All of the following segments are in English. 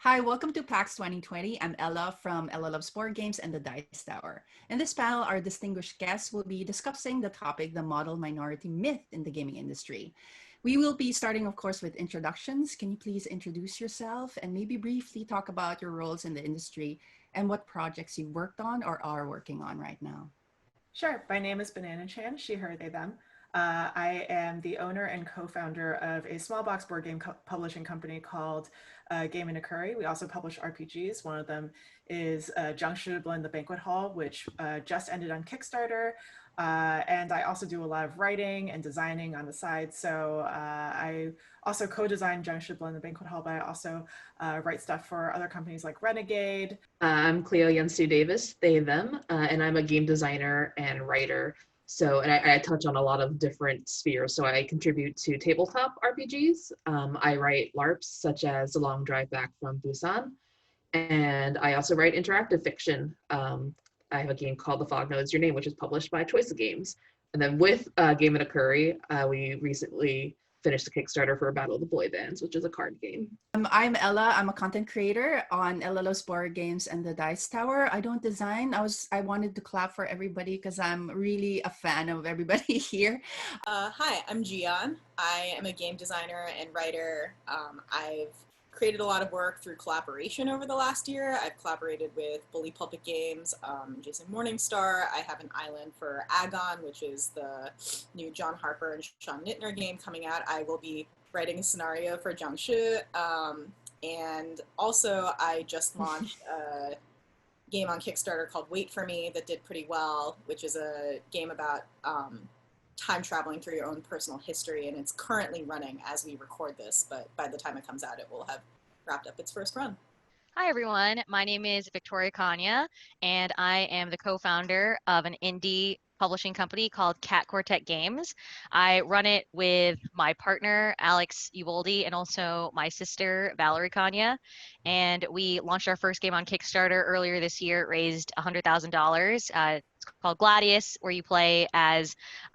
Hi, welcome to PAX 2020. I'm Ella from Ella Loves Board Games and the Dice Tower. In this panel, our distinguished guests will be discussing the topic, the model minority myth in the gaming industry. We will be starting, of course, with introductions. Can you please introduce yourself and maybe briefly talk about your roles in the industry and what projects you worked on or are working on right now? Sure. My name is Banana Chan, she, her, they, them. I am the owner and co-founder of a small box board game publishing company called Game in a Curry. We also publish RPGs. One of them is Jiangshi Blend the Banquet Hall, which just ended on Kickstarter. And I also do a lot of writing and designing on the side. So I also co-design Jiangshi Blend the Banquet Hall, but I also write stuff for other companies like Renegade. I'm Clio Davis, they, them, and I'm a game designer and writer. So, and I touch on a lot of different spheres. So I contribute to tabletop RPGs. I write LARPs such as The Long Drive Back from Busan. And I also write interactive fiction. I have a game called The Fog Knows Your Name, which is published by Choice of Games. And then with Game in a Curry, we recently finished the Kickstarter for Battle of the Boy Bands, which is a card game. I'm Ella. I'm a content creator on Ella Loves Board Games and the Dice Tower. I don't design. I wanted to clap for everybody because I'm really a fan of everybody here. Hi, I'm Jeeyon. I am a game designer and writer. I've created a lot of work through collaboration over the last year. I've collaborated with Bully Pulpit Games, Jason Morningstar. I have an island for Agon, which is the new John Harper and Sean Nittner game coming out. I will be writing a scenario for Jiangshi. And also I just launched a game on Kickstarter called Wait For Me that did pretty well, which is a game about time traveling through your own personal history, and it's currently running as we record this, but by the time it comes out, it will have wrapped up its first run. Hi, everyone. My name is Victoria Caña, and I am the co-founder of an indie publishing company called Quartet Games. I run it with my partner, Alex Uboldi, and also my sister, Valerie Caña. And we launched our first game on Kickstarter earlier this year. It raised $100,000. It's called Gladius, where you play as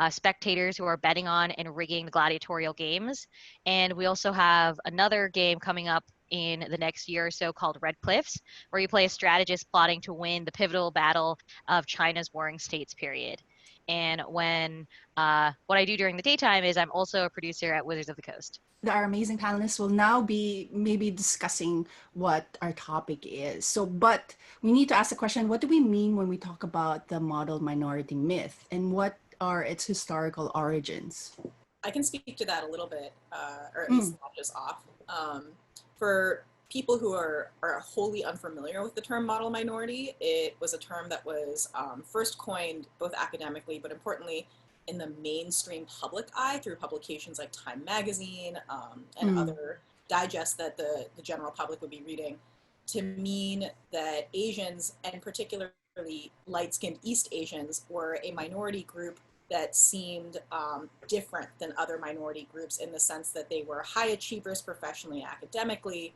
spectators who are betting on and rigging the gladiatorial games. And we also have another game coming up in the next year or so called Red Cliffs, where you play a strategist plotting to win the pivotal battle of China's Warring States period. And when what I do during the daytime is I'm also a producer at Wizards of the Coast. Our amazing panelists will now be maybe discussing what our topic is. So, but we need to ask the question, what do we mean when we talk about the model minority myth, and what are its historical origins? I can speak to that a little bit, or at least not just off. For people who are wholly unfamiliar with the term model minority, it was a term that was first coined both academically, but importantly in the mainstream public eye through publications like Time Magazine and other digests that the general public would be reading, to mean that Asians, and particularly light-skinned East Asians, were a minority group that seemed different than other minority groups in the sense that they were high achievers professionally and academically.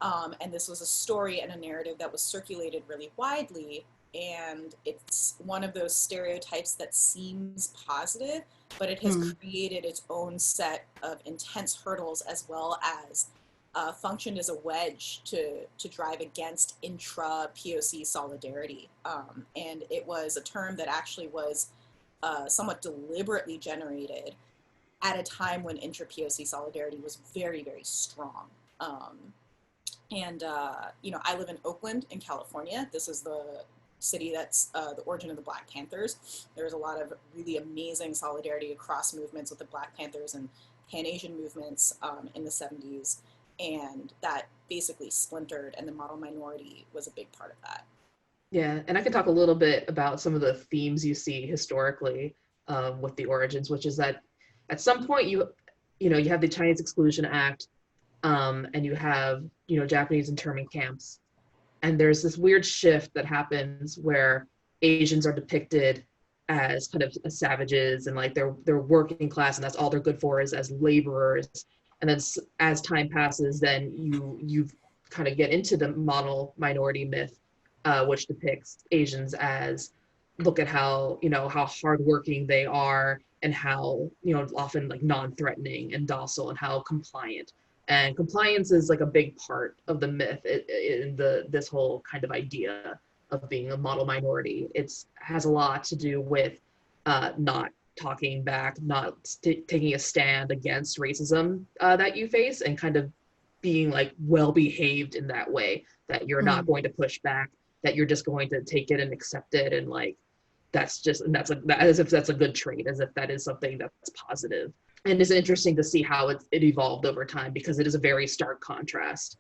And this was a story and a narrative that was circulated really widely. And it's one of those stereotypes that seems positive, but it has created its own set of intense hurdles, as well as functioned as a wedge to drive against intra-POC solidarity. And it was a term that actually was somewhat deliberately generated at a time when intra-POC solidarity was very, very strong. You know, I live in Oakland in California. This is the city that's the origin of the Black Panthers. There's a lot of really amazing solidarity across movements with the Black Panthers and Pan-Asian movements in the 70s. And that basically splintered, and the model minority was a big part of that. Yeah, and I can talk a little bit about some of the themes you see historically with the origins, which is that at some point you have the Chinese Exclusion Act, and you have Japanese internment camps, and there's this weird shift that happens where Asians are depicted as kind of as savages, and like they're working class, and that's all they're good for is as laborers. And then as time passes, then you kind of get into the model minority myth, which depicts Asians as, look at how hardworking they are, and how often like non-threatening and docile, and how compliant. And compliance is like a big part of the myth in this whole kind of idea of being a model minority. It's has a lot to do with not talking back, not taking a stand against racism that you face, and kind of being like well behaved in that way, that you're not going to push back, that you're just going to take it and accept it, and like that's as if that's a good trait, as if that is something that's positive. And it's interesting to see how it evolved over time, because it is a very stark contrast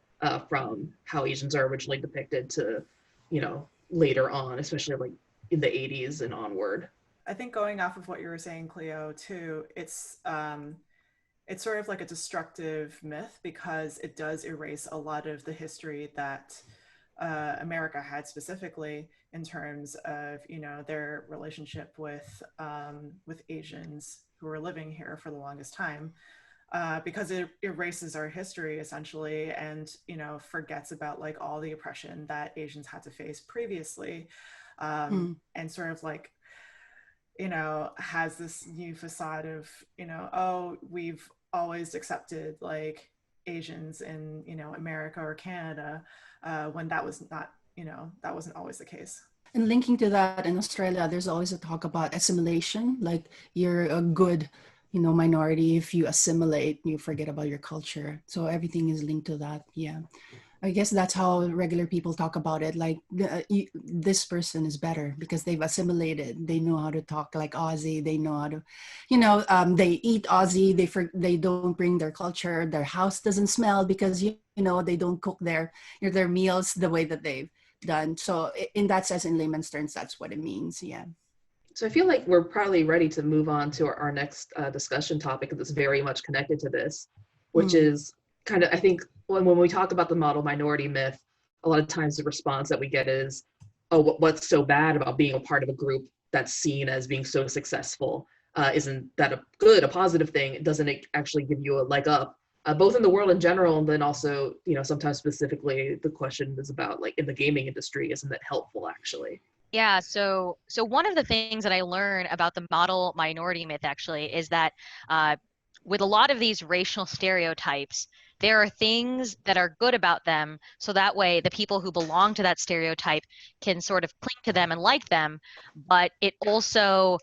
from how Asians are originally depicted to, you know, later on, especially like in the 80s and onward. I think going off of what you were saying, Clio, too, it's sort of like a destructive myth, because it does erase a lot of the history that America had, specifically in terms of, you know, their relationship with Asians who were living here for the longest time, because it erases our history essentially, and, you know, forgets about like all the oppression that Asians had to face previously, and sort of like, you know, has this new facade of, you know, oh, we've always accepted like Asians in, you know, America or Canada, when that was not, you know, that wasn't always the case. And linking to that, in Australia, there's always a talk about assimilation. Like, you're a good, you know, minority if you assimilate, you forget about your culture. So everything is linked to that. Yeah. I guess that's how regular people talk about it. Like, this person is better because they've assimilated. They know how to talk like Aussie. They know how to, you know, they eat Aussie. They don't bring their culture. Their house doesn't smell because, you know, they don't cook their meals the way that they've done. So in that sense, in layman's terms, that's what it means. Yeah. So I feel like we're probably ready to move on to our next discussion topic that's very much connected to this, which is kind of, I think when we talk about the model minority myth, a lot of times the response that we get is, oh, what's so bad about being a part of a group that's seen as being so successful? Isn't that a positive thing? Doesn't it actually give you a leg up, both in the world in general, and then also, you know, sometimes specifically the question is about like in the gaming industry, isn't that helpful actually? Yeah, so one of the things that I learned about the model minority myth actually is that with a lot of these racial stereotypes, there are things that are good about them, so that way the people who belong to that stereotype can sort of cling to them and like them, but it also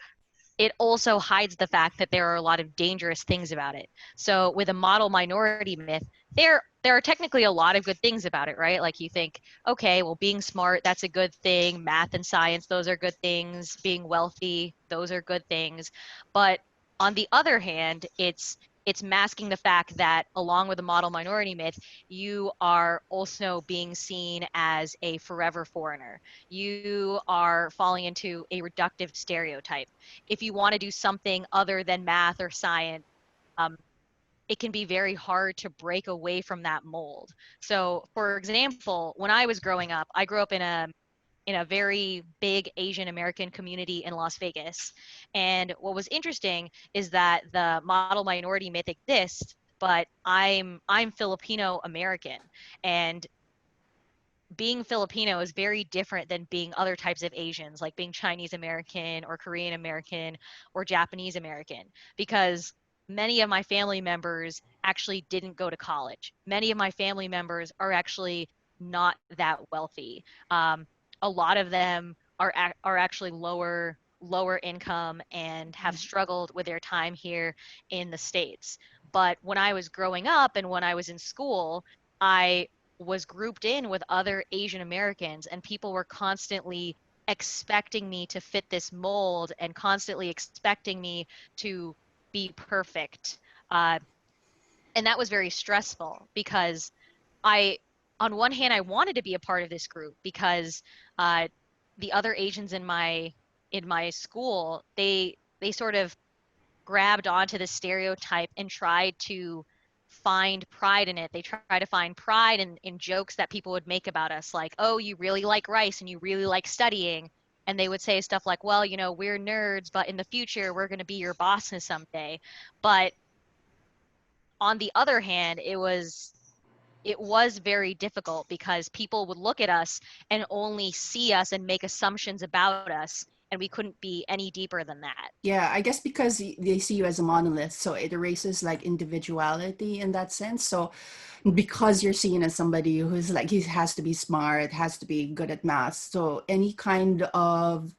hides the fact that there are a lot of dangerous things about it. So with a model minority myth, there are technically a lot of good things about it, right? Like, you think, okay, well, being smart, that's a good thing. Math and science, those are good things. Being wealthy, those are good things. But on the other hand, it's masking the fact that along with the model minority myth, you are also being seen as a forever foreigner. You are falling into a reductive stereotype. If you want to do something other than math or science, it can be very hard to break away from that mold. So, for example, when I was growing up, I grew up in a very big Asian American community in Las Vegas. And what was interesting is that the model minority myth exists, but I'm Filipino American, and being Filipino is very different than being other types of Asians, like being Chinese American or Korean American or Japanese American, because many of my family members actually didn't go to college. Many of my family members are actually not that wealthy. A lot of them are actually lower income and have struggled with their time here in the States. But when I was growing up and when I was in school, I was grouped in with other Asian Americans, and people were constantly expecting me to fit this mold and constantly expecting me to be perfect. And that was very stressful, because on one hand, I wanted to be a part of this group because the other Asians in my school, they sort of grabbed onto the stereotype and tried to find pride in it. They try to find pride in jokes that people would make about us, like, oh, you really like rice and you really like studying. And they would say stuff like, well, you know, we're nerds, but in the future, we're going to be your bosses someday. But on the other hand, it was very difficult, because people would look at us and only see us and make assumptions about us and we couldn't be any deeper than that. Yeah, I guess because they see you as a monolith, so it erases like individuality in that sense. So because you're seen as somebody who's like, he has to be smart, has to be good at math. So any kind of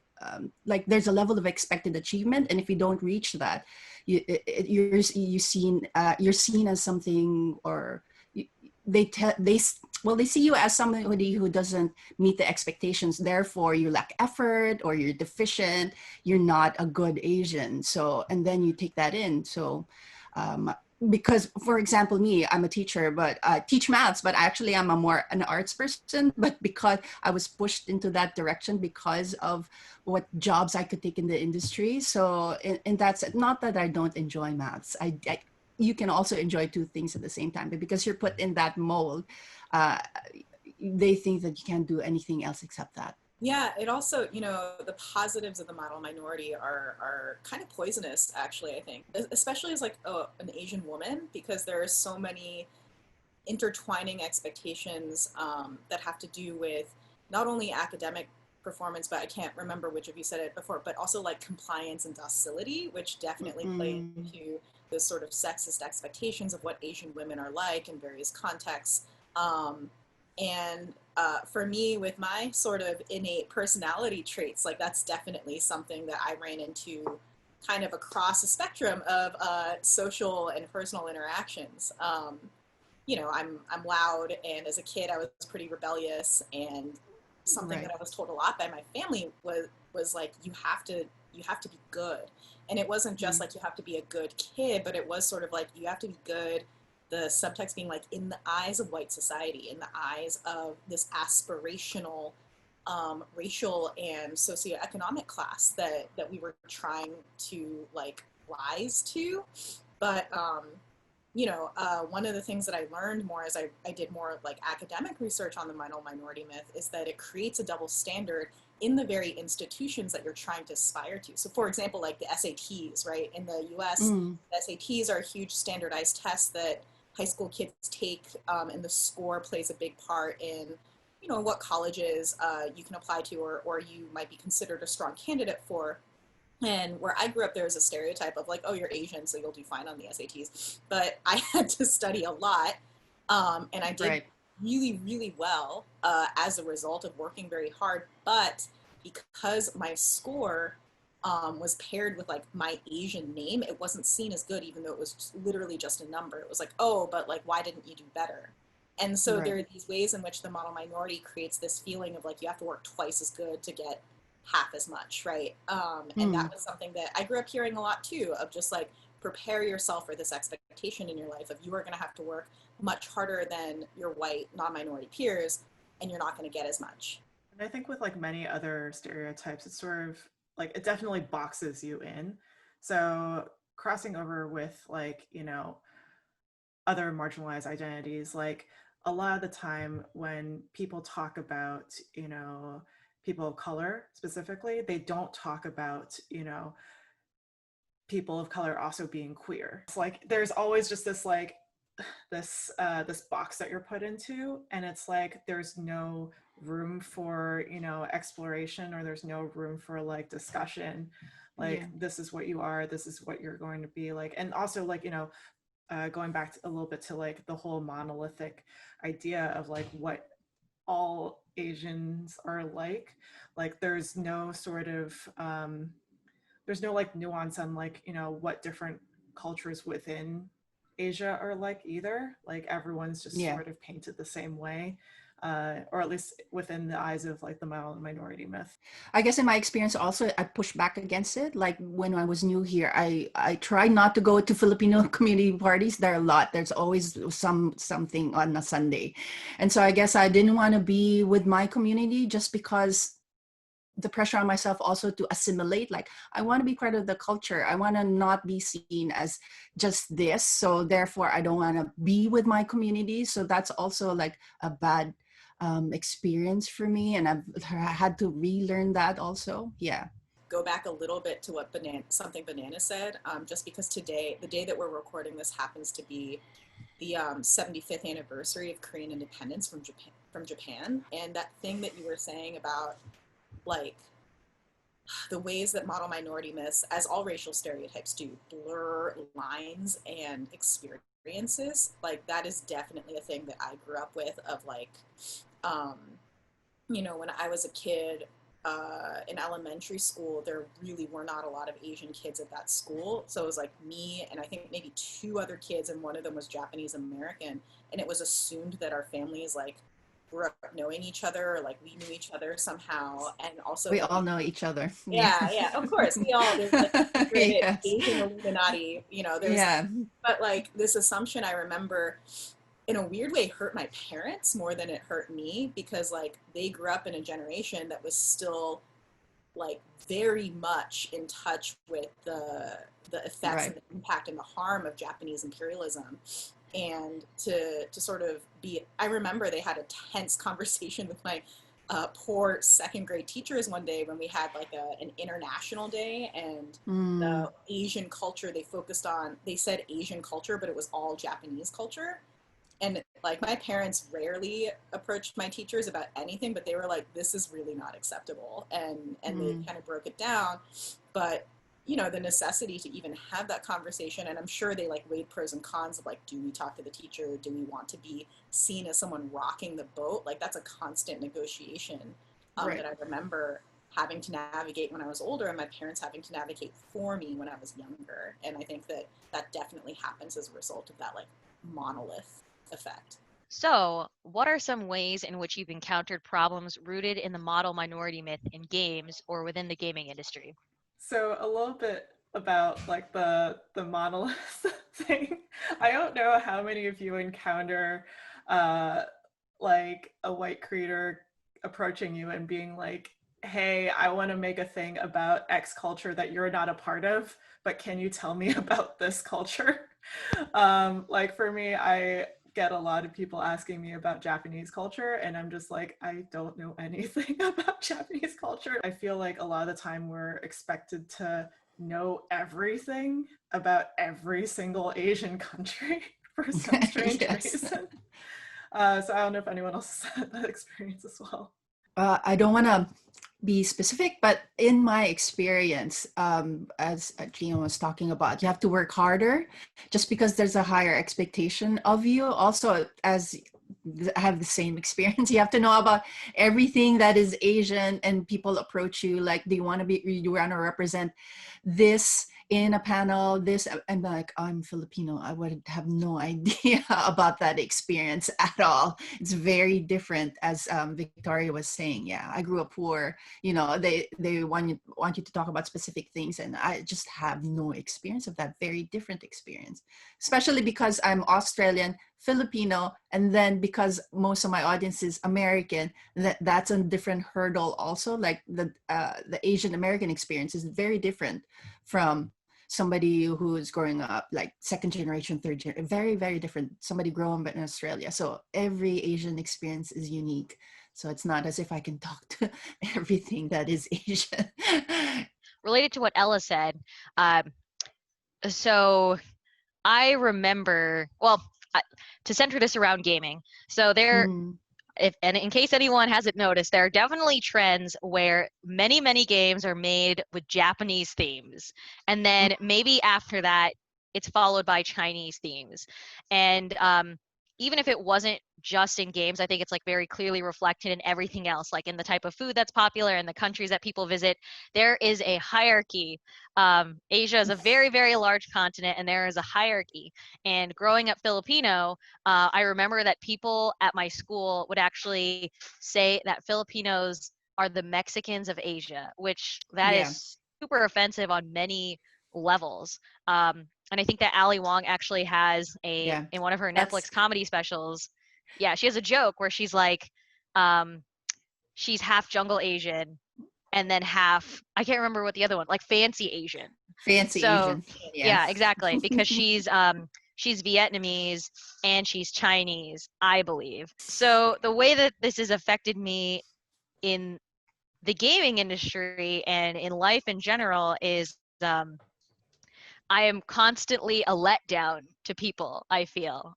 like, there's a level of expected achievement, and if you don't reach that, you're seen as something, or they tell they well, they see you as somebody who doesn't meet the expectations. Therefore, you lack effort, or you're deficient. You're not a good Asian. So, and then you take that in. So, because, for example, me, I'm a teacher, but I teach maths, but actually I'm a more an arts person. But because I was pushed into that direction because of what jobs I could take in the industry. So, and that's not that I don't enjoy maths. You can also enjoy two things at the same time, but because you're put in that mold, uh, they think that you can't do anything else except that. Yeah, it also, you know, the positives of the model minority are kind of poisonous, actually, I think, especially as like an Asian woman, because there are so many intertwining expectations that have to do with not only academic performance, but I can't remember which of you said it before, but also like compliance and docility, which definitely play into the sort of sexist expectations of what Asian women are like in various contexts. And for me, with my sort of innate personality traits, like that's definitely something that I ran into kind of across a spectrum of social and personal interactions. You know, I'm loud, and as a kid I was pretty rebellious, and something that I was told a lot by my family was like, you have to be good. And it wasn't just like you have to be a good kid, but it was sort of like you have to be good, the subtext being like in the eyes of white society, in the eyes of this aspirational racial and socioeconomic class that we were trying to like rise to. But you know, one of the things that I learned more as I did more like academic research on the minority myth is that it creates a double standard in the very institutions that you're trying to aspire to. So for example, like the SATs, right? In the US, SATs are a huge standardized test that high school kids take, and the score plays a big part in, you know, what colleges you can apply to, or you might be considered a strong candidate for. And where I grew up, there was a stereotype of like, oh, you're Asian, so you'll do fine on the SATs. But I had to study a lot, and I did really, really well as a result of working very hard. But because my score was paired with like my Asian name, it wasn't seen as good, even though it was literally just a number. It was like, oh, but like, why didn't you do better? And so there are these ways in which the model minority creates this feeling of like, you have to work twice as good to get half as much, right? And that was something that I grew up hearing a lot too, of just like, prepare yourself for this expectation in your life of you are going to have to work much harder than your white non-minority peers, and you're not going to get as much. And I think with like many other stereotypes, it's sort of like, it definitely boxes you in. So crossing over with like, you know, other marginalized identities, like a lot of the time when people talk about, you know, people of color specifically, they don't talk about, you know, people of color also being queer. It's like there's always just this like this box that you're put into, and it's like there's no room for, you know, exploration, or there's no room for like discussion, like this is what you are, this is what you're going to be like. And also like, you know, going back a little bit to like the whole monolithic idea of like what all Asians are like there's no sort of there's no like nuance on like, you know, what different cultures within Asia are like either. Like everyone's just sort of painted the same way, or at least within the eyes of like the minority myth. I guess in my experience also, I pushed back against it. Like when I was new here, I tried not to go to Filipino community parties. There are a lot. There's always something on a Sunday. And so I guess I didn't want to be with my community just because the pressure on myself also to assimilate. Like I want to be part of the culture. I want to not be seen as just this. So therefore I don't want to be with my community. So that's also like a bad experience for me, and I've had to relearn that also. Go back a little bit to what something Banana said, just because today, the day that we're recording this, happens to be the 75th anniversary of Korean independence from Japan. And that thing that you were saying about like the ways that model minority myths, as all racial stereotypes do, blur lines and experiences. Like that is definitely a thing that I grew up with of like, um, you know, when I was a kid, in elementary school, there really were not a lot of Asian kids at that school. So it was like me and I think maybe two other kids, and one of them was Japanese American. And it was assumed that our families like grew up knowing each other, or like we knew each other somehow. And also We like, all know each other. yeah, yeah, of course, we all, there's like a secret Yes. Asian Illuminati, you know, there's, Yeah. but like this assumption I remember in a weird way hurt my parents more than it hurt me, because like they grew up in a generation that was still like very much in touch with the effects Right. and the impact and the harm of Japanese imperialism. And to sort of be, I remember they had a tense conversation with my poor second grade teachers one day when we had like an international day, and Mm, the Asian culture they focused on, they said Asian culture, but it was all Japanese culture. And like my parents rarely approached my teachers about anything, but they were like, this is really not acceptable, and they mm, kind of broke it down. But you know, the necessity to even have that conversation, and I'm sure they like weighed pros and cons of like, do we talk to the teacher, do we want to be seen as someone rocking the boat? Like that's a constant negotiation, right. that I remember having to navigate when I was older, and my parents having to navigate for me when I was younger. And I think that that definitely happens as a result of that like monolith effect. So, what are some ways in which you've encountered problems rooted in the model minority myth in games or within the gaming industry? So a little bit about like the monolith thing. I don't know how many of you encounter uh, like a white creator approaching you and being like, "Hey, I want to make a thing about X culture that you're not a part of, but can you tell me about this culture?" Like for me, I get a lot of people asking me about Japanese culture, and I'm just like, I don't know anything about Japanese culture. I feel like a lot of the time we're expected to know everything about every single Asian country for some strange Yes. reason. So I don't know if anyone else has had that experience as well. I don't want to be specific, but in my experience, as Jeeyon was talking about, you have to work harder just because there's a higher expectation of you. Also, as I have the same experience, you have to know about everything that is Asian, and people approach you like, do you want to be, you want to represent this in a panel, this, I'm like, I'm Filipino, I would have no idea about that experience at all. It's very different, as Victoria was saying. Yeah, I grew up poor, you know, they want you to talk about specific things, and I just have no experience of that. Very different experience, especially because I'm Australian, Filipino, and then because most of my audience is American, that's a different hurdle also. Like the Asian American experience is very different from somebody who's growing up like second generation, third generation, very, very different. Somebody growing up in Australia. So every Asian experience is unique. So it's not as if I can talk to everything that is Asian. Related to what Ella said, um, so I remember, well, to center this around gaming. So there, Mm, if and in case anyone hasn't noticed, there are definitely trends where many games are made with Japanese themes, and mm, then maybe after that it's followed by Chinese themes. And even if it wasn't just in games, I think it's like very clearly reflected in everything else, like in the type of food that's popular and the countries that people visit. There is a hierarchy. Asia is a very large continent, and there is a hierarchy. And growing up Filipino, I remember that people at my school would actually say that Filipinos are the Mexicans of Asia, which that yeah, is super offensive on many levels. And I think that Ali Wong actually has yeah. in one of her That's Netflix comedy specials, yeah, she has a joke where she's like, um, she's half jungle Asian and then half, I can't remember what the other one, like fancy Asian. fancy So Asian. Yeah. yeah, exactly, because she's Vietnamese and she's Chinese, I believe. So the way that this has affected me in the gaming industry and in life in general is I am constantly a letdown to people, I feel.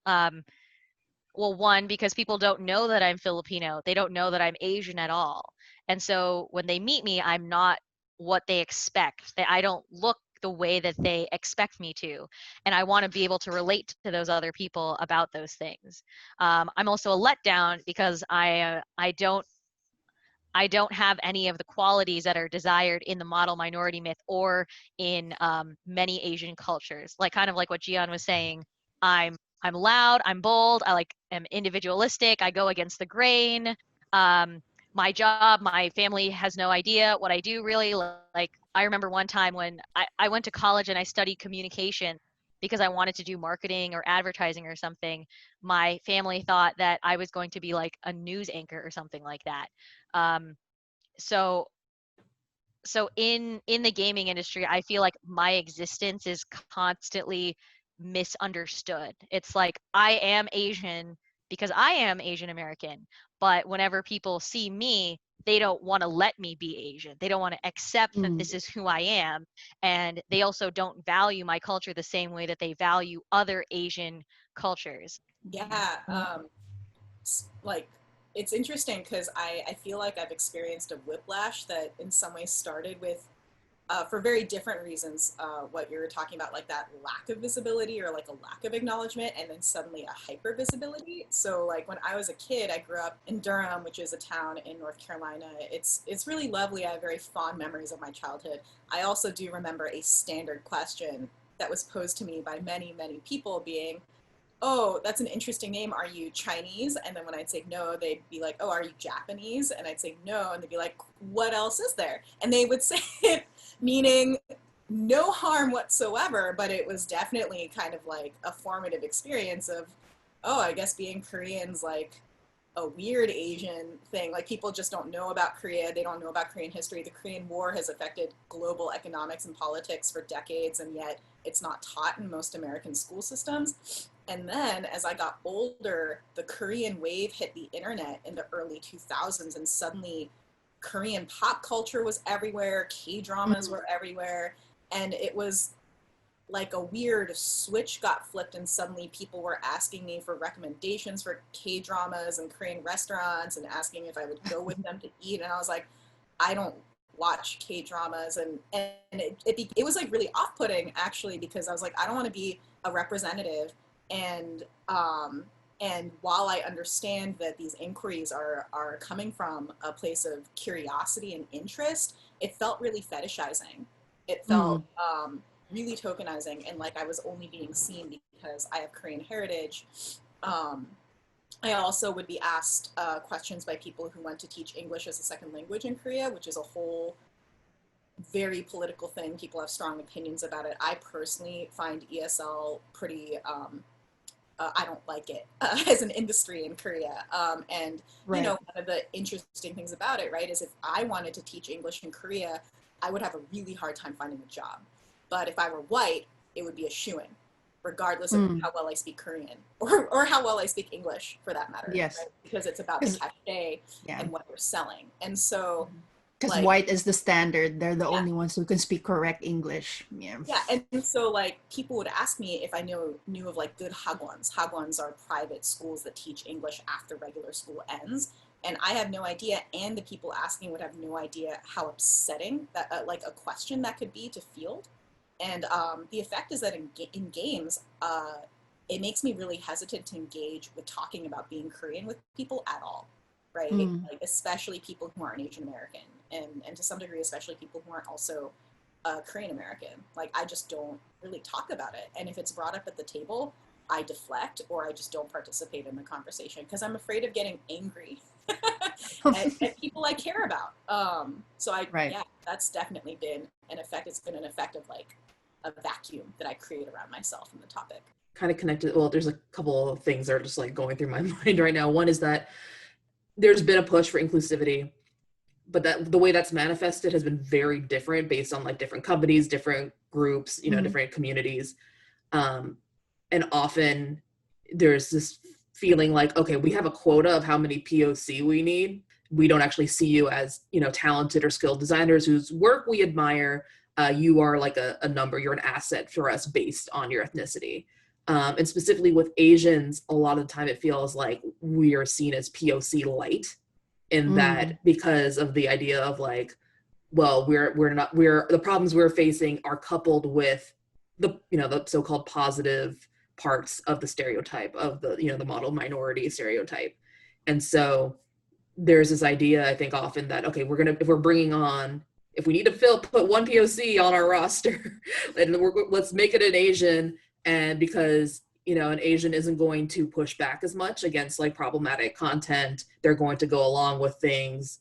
Well, one, because people don't know that I'm Filipino. They don't know that I'm Asian at all. And so when they meet me, I'm not what they expect, that I don't look the way that they expect me to, and I want to be able to relate to those other people about those things. I'm also a letdown because I don't have any of the qualities that are desired in the model minority myth or in many Asian cultures. Like kind of like what Jeeyon was saying, I'm loud, I'm bold, am individualistic, I go against the grain. My job, my family has no idea what I do really. Like I remember one time when I went to college and I studied communication because I wanted to do marketing or advertising or something. My family thought that I was going to be like a news anchor or something like that. Um, so so in the gaming industry, I feel like my existence is constantly misunderstood. It's like I am Asian because I am Asian American, but whenever people see me, they don't want to let me be Asian. They don't want to accept that this is who I am, and they also don't value my culture the same way that they value other Asian cultures. Yeah, like it's interesting because I feel like I've experienced a whiplash that in some ways started with for very different reasons, what you were talking about, like that lack of visibility or like a lack of acknowledgement, and then suddenly a hyper visibility. So like when I was a kid, I grew up in Durham, which is a town in North Carolina. It's really lovely. I have very fond memories of my childhood. I also do remember a standard question that was posed to me by many, many people being, oh, that's an interesting name. Are you Chinese? And then when I'd say no, they'd be like, oh, are you Japanese? And I'd say no. And they'd be like, what else is there? And they would say it meaning no harm whatsoever, but it was definitely kind of like a formative experience of, oh, I guess being Korean's like a weird Asian thing. Like people just don't know about Korea. They don't know about Korean history. The Korean War has affected global economics and politics for decades, and yet it's not taught in most American school systems. And then as I got older, the Korean wave hit the internet in the early 2000s, and suddenly Korean pop culture was everywhere, K-dramas were everywhere, and it was like a weird switch got flipped, and suddenly people were asking me for recommendations for K-dramas and Korean restaurants and asking if I would go with them to eat. And I was like, I don't watch K-dramas. And it was like really off-putting actually, because I was like, I don't want to be a representative. And while I understand that these inquiries are coming from a place of curiosity and interest, it felt really fetishizing. It felt really tokenizing, and like I was only being seen because I have Korean heritage. I also would be asked questions by people who went to teach English as a second language in Korea, which is a whole very political thing. People have strong opinions about it. I personally find ESL pretty, I don't like it as an industry in Korea. And, you know, one of the interesting things about it, right, is if I wanted to teach English in Korea, I would have a really hard time finding a job. But if I were white, it would be a shoo-in, regardless of how well I speak Korean or how well I speak English, for that matter. Yes. Right? Because it's about the cachet and what you're selling. And so, because like, white is the standard. They're the only ones who can speak correct English. Yeah. And so like people would ask me if I knew of like good hagwons. Hagwons are private schools that teach English after regular school ends. And I have no idea, and the people asking would have no idea how upsetting that like a question that could be to field. And the effect is that in games, it makes me really hesitant to engage with talking about being Korean with people at all, right? Like, especially people who aren't Asian American, and to some degree, especially people who aren't also Korean American. Like, I just don't really talk about it. And if it's brought up at the table, I deflect, or I just don't participate in the conversation because I'm afraid of getting angry at people I care about. So yeah, that's definitely been an effect. It's been an effect of like a vacuum that I create around myself and the topic. Kind of connected. Well, there's a couple of things that are just like going through my mind right now. One is that there's been a push for inclusivity, but that the way that's manifested has been very different based on like different companies, different groups, you know, different communities. And often there's this feeling like, okay, we have a quota of how many POC we need. We don't actually see you as, you know, talented or skilled designers whose work we admire. You are like a number, you're an asset for us based on your ethnicity. And specifically with Asians, a lot of the time it feels like we are seen as POC light in that because of the idea of like, well, the problems we're facing are coupled with the so-called positive parts of the stereotype of the model minority stereotype. And so there's this idea, I think, often that, okay, if we need to put one POC on our roster, and let's make it an Asian, and because an Asian isn't going to push back as much against like problematic content, they're going to go along with things.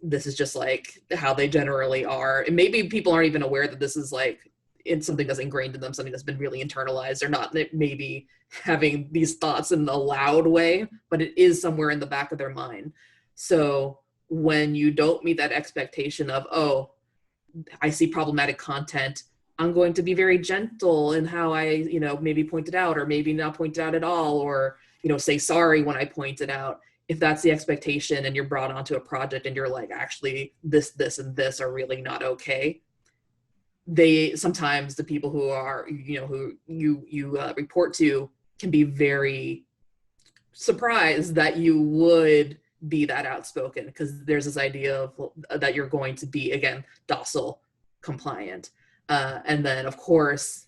This is just like how they generally are, and maybe people aren't even aware that this is like it's something that's ingrained in them, something that's been really internalized. They're not maybe having these thoughts in a loud way, but it is somewhere in the back of their mind. So when you don't meet that expectation of, oh, I see problematic content, I'm going to be very gentle in how I, maybe point it out, or maybe not point it out at all, or, say sorry when I point it out. If that's the expectation and you're brought onto a project and you're like, actually, this, and this are really not okay, sometimes the people who are, who you report to can be very surprised that you would be that outspoken, because there's this idea of that you're going to be, again, docile, compliant. And then, of course,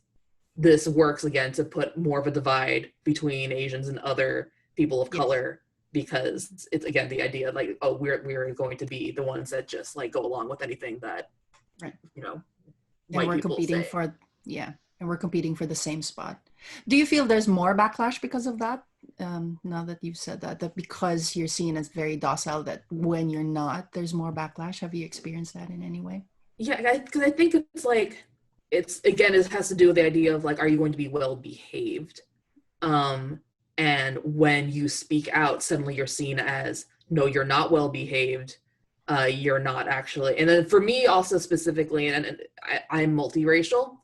this works, again, to put more of a divide between Asians and other people of color, because it's, again, the idea like, oh, we're going to be the ones that just like go along with anything that, right. White and we're people competing say. And we're competing for the same spot. Do you feel there's more backlash because of that? Now that you've said that because you're seen as very docile, that when you're not, there's more backlash. Have you experienced that in any way? Yeah, because I think it's like, it has to do with the idea of like, are you going to be well behaved? And when you speak out, suddenly you're seen as, no, you're not well behaved. You're not actually. And then for me also specifically, and I'm multiracial.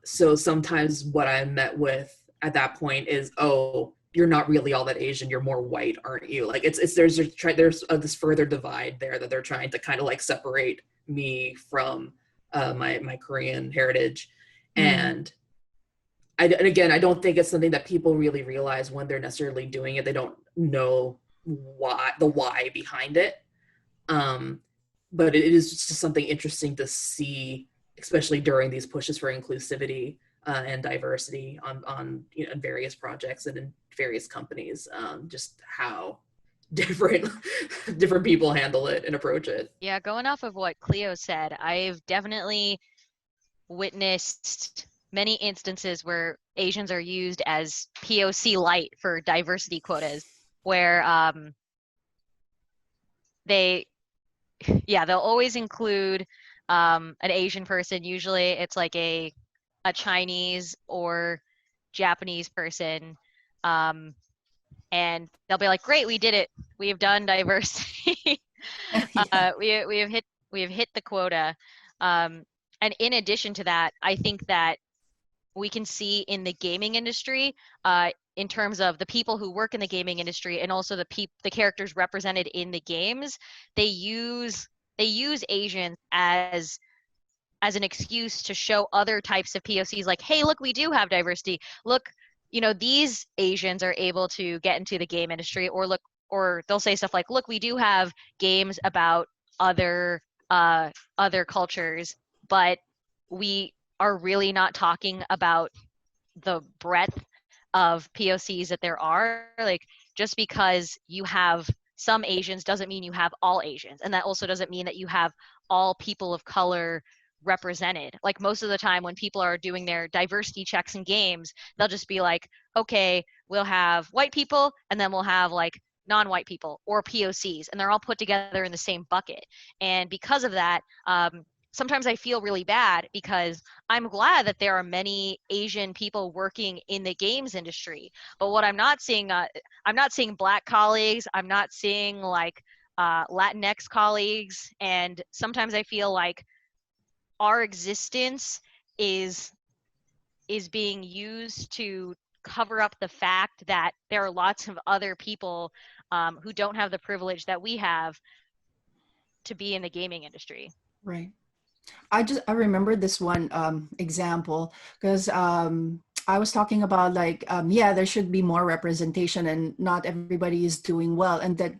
So sometimes what I'm met with at that point is, oh, you're not really all that Asian, you're more white, aren't you? Like there's this further divide there that they're trying to kind of like separate me from my Korean heritage. And again, I don't think it's something that people really realize when they're necessarily doing it. They don't know the why behind it. But it is just something interesting to see, especially during these pushes for inclusivity and diversity on various projects and in various companies, just how different people handle it and approach it. Yeah, going off of what Clio said, I've definitely witnessed many instances where Asians are used as POC light for diversity quotas, where they'll always include an Asian person. Usually it's like a Chinese or Japanese person, and they'll be like, great, we did it, we have done diversity. We have hit the quota. And in addition to that, I think that we can see in the gaming industry, in terms of the people who work in the gaming industry and also the characters represented in the games, they use Asians as an excuse to show other types of POCs, like, hey, look, we do have diversity. Look, these Asians are able to get into the game industry, or they'll say stuff like, look, we do have games about other cultures, but we are really not talking about the breadth of POCs that there are. Like, just because you have some Asians doesn't mean you have all Asians, and that also doesn't mean that you have all people of color represented. Like, most of the time when people are doing their diversity checks in games, they'll just be like, okay, we'll have white people and then we'll have like non-white people or POCs, and they're all put together in the same bucket. And because of that, sometimes I feel really bad, because I'm glad that there are many Asian people working in the games industry. But what I'm not seeing Black colleagues, I'm not seeing like Latinx colleagues, and sometimes I feel like our existence is being used to cover up the fact that there are lots of other people who don't have the privilege that we have to be in the gaming industry. Right. I remember this one example, because I was talking about like, there should be more representation and not everybody is doing well. And that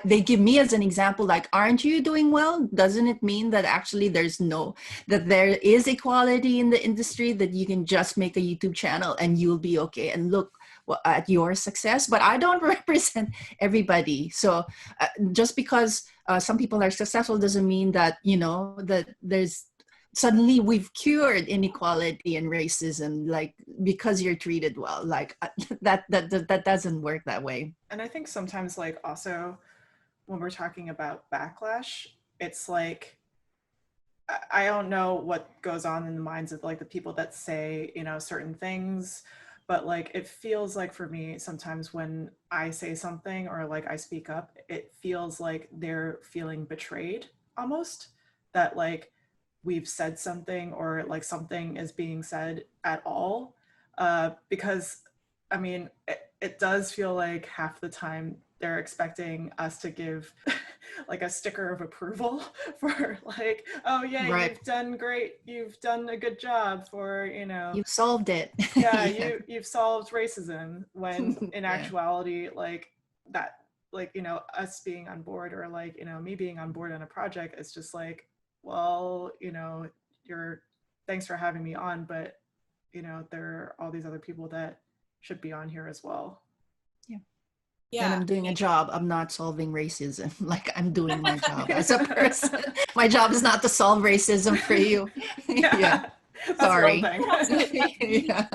they give me as an example, like, aren't you doing well? Doesn't it mean that actually that there is equality in the industry, that you can just make a YouTube channel and you'll be okay, and look at your success? But I don't represent everybody. So just because some people are successful doesn't mean that, that there's suddenly we've cured inequality and racism, like, because you're treated well. Like, that doesn't work that way. And I think sometimes, like, also when we're talking about backlash, it's like, I don't know what goes on in the minds of, like, the people that say, certain things, but, like, it feels like for me sometimes when I say something or, like, I speak up, it feels like they're feeling betrayed almost, that, like, we've said something, or, like, something is being said at all, because I mean, it does feel like half the time they're expecting us to give like a sticker of approval for, like, oh yeah, Right. you've done great, you've done a good job for, You've solved it. yeah, you've solved racism, when in Yeah. actuality, like, that, like, us being on board, or, like, me being on board on a project, is just like, well, thanks for having me on, but there are all these other people that should be on here as well. Yeah. And I'm doing a job. I'm not solving racism. Like, I'm doing my job as a person. My job is not to solve racism for you. Yeah. That's Sorry. one thing. Yeah.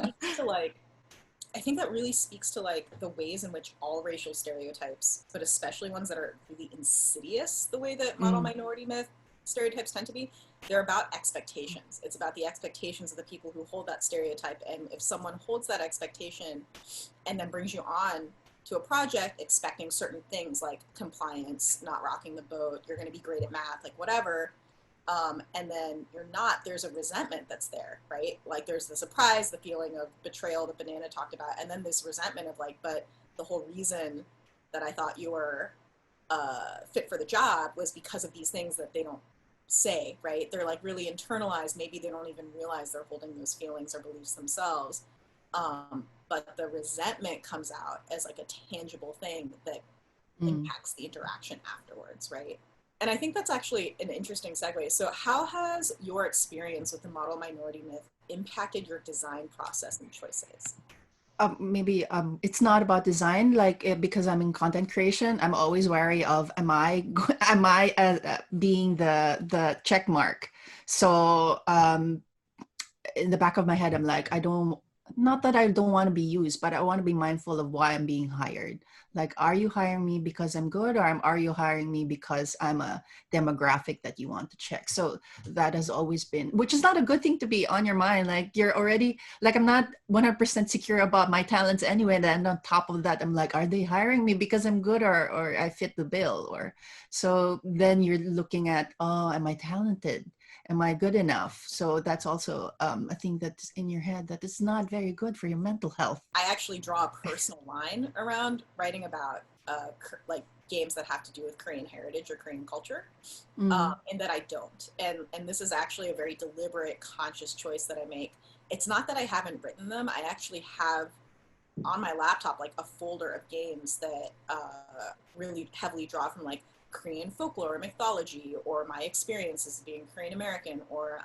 I think that really speaks to, like, the ways in which all racial stereotypes, but especially ones that are really insidious, the way that model minority myth stereotypes tend to be, they're about expectations. It's about the expectations of the people who hold that stereotype. And if someone holds that expectation and then brings you on to a project expecting certain things like compliance, not rocking the boat, you're going to be great at math, like whatever, and then you're not, there's a resentment that's there, right? Like, there's the surprise, the feeling of betrayal that Banana talked about, and then this resentment of, like, but the whole reason that I thought you were fit for the job was because of these things that they don't say, right? They're, like, really internalized. Maybe they don't even realize they're holding those feelings or beliefs themselves. But the resentment comes out as, like, a tangible thing that impacts the interaction afterwards, right? And I think that's actually an interesting segue. So how has your experience with the model minority myth impacted your design process and choices? Maybe it's not about design, like, because I'm in content creation, I'm always wary of, am I being the check mark? So in the back of my head, I'm like, not that I don't want to be used, but I want to be mindful of why I'm being hired. Like, are you hiring me because I'm good, or are you hiring me because I'm a demographic that you want to check? So that has always been, which is not a good thing to be on your mind. Like, you're already, like, I'm not 100% secure about my talents anyway. And then on top of that, I'm like, are they hiring me because I'm good, or I fit the bill? Or so then you're looking at, oh, am I talented? Am I good enough? So that's also a thing that's in your head that is not very good for your mental health. I actually draw a personal line around writing about like games that have to do with Korean heritage or Korean culture, and that I don't. And this is actually a very deliberate, conscious choice that I make. It's not that I haven't written them. I actually have on my laptop, like, a folder of games that really heavily draw from, like, Korean folklore or mythology, or my experiences being Korean American, or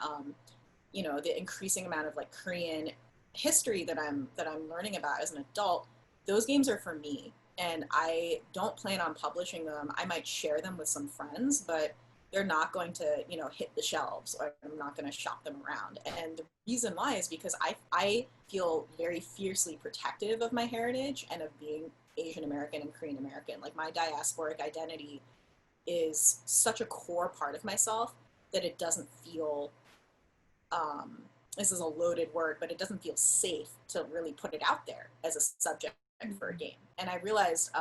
the increasing amount of, like, Korean history that I'm learning about as an adult. Those games are for me, and I don't plan on publishing them. I might share them with some friends, but they're not going to hit the shelves, or I'm not going to shop them around. And the reason why is because I feel very fiercely protective of my heritage and of being Asian American and Korean American. Like, my diasporic identity is such a core part of myself that it doesn't feel, this is a loaded word, but it doesn't feel safe to really put it out there as a subject for a game. And I realized,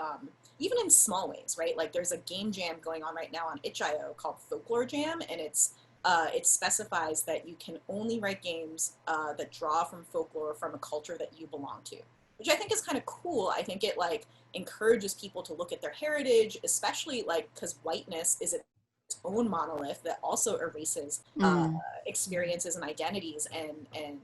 even in small ways, right? Like, there's a game jam going on right now on itch.io called Folklore Jam, and it specifies that you can only write games that draw from folklore, from a culture that you belong to, which I think is kind of cool. I think it, like, encourages people to look at their heritage, especially, like, because whiteness is its own monolith that also erases experiences and identities and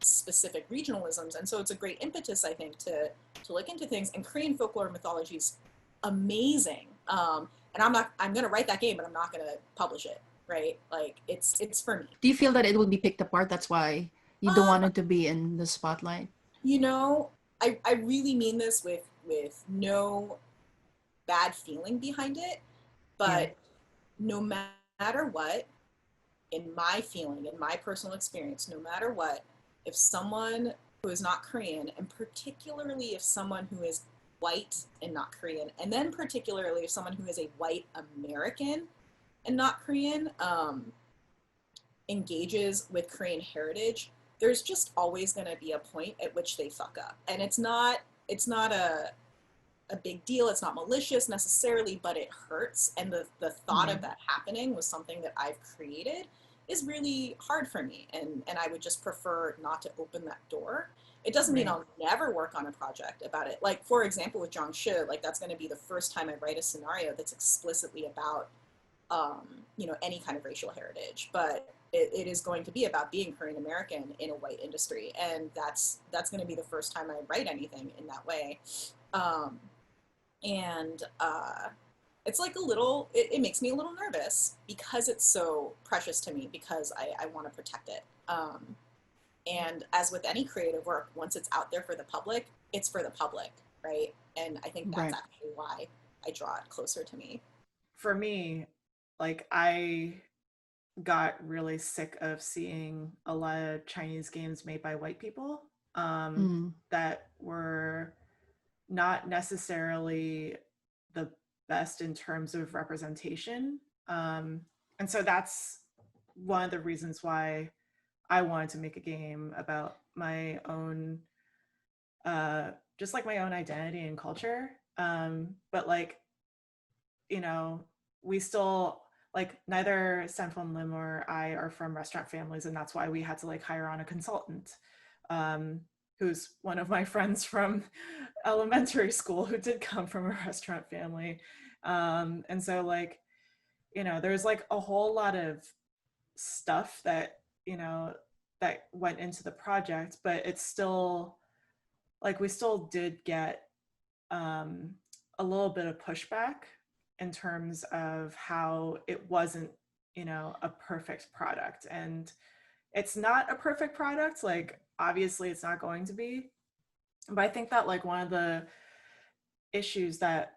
specific regionalisms. And so it's a great impetus, I think, to look into things. And Korean folklore mythology is amazing. And I'm going to write that game, but I'm not going to publish it. Right. Like it's for me. Do you feel that it will be picked apart? That's why you don't want it to be in the spotlight? You know, I really mean this with no bad feeling behind it, but no matter what, in my feeling, in my personal experience, no matter what, if someone who is not Korean, and particularly if someone who is white and not Korean, and then particularly if someone who is a white American and not Korean, engages with Korean heritage, there's just always going to be a point at which they fuck up. And it's not a big deal. It's not malicious necessarily, but it hurts. And the thought of that happening with something that I've created is really hard for me. And I would just prefer not to open that door. It doesn't mean I'll never work on a project about it. Like, for example, with Jeongsu, like that's going to be the first time I write a scenario that's explicitly about, you know, any kind of racial heritage. But it is going to be about being Korean American in a white industry. And that's going to be the first time I write anything in that way. It's like a little, it makes me a little nervous because it's so precious to me, because I want to protect it. And as with any creative work, once it's out there for the public, it's for the public, right? And I think that's actually why I draw it closer to me. For me, like I got really sick of seeing a lot of Chinese games made by white people that were not necessarily the best in terms of representation. And so that's one of the reasons why I wanted to make a game about my own, just like my own identity and culture. But like, you know, we still, like neither Sanfon Lim or I are from restaurant families, and that's why we had to like hire on a consultant who's one of my friends from elementary school who did come from a restaurant family. And so like, you know, there's like a whole lot of stuff that, you know, that went into the project, but it's still like, we still did get a little bit of pushback in terms of how it wasn't, you know, a perfect product. And it's not a perfect product, like obviously it's not going to be, but I think that like one of the issues that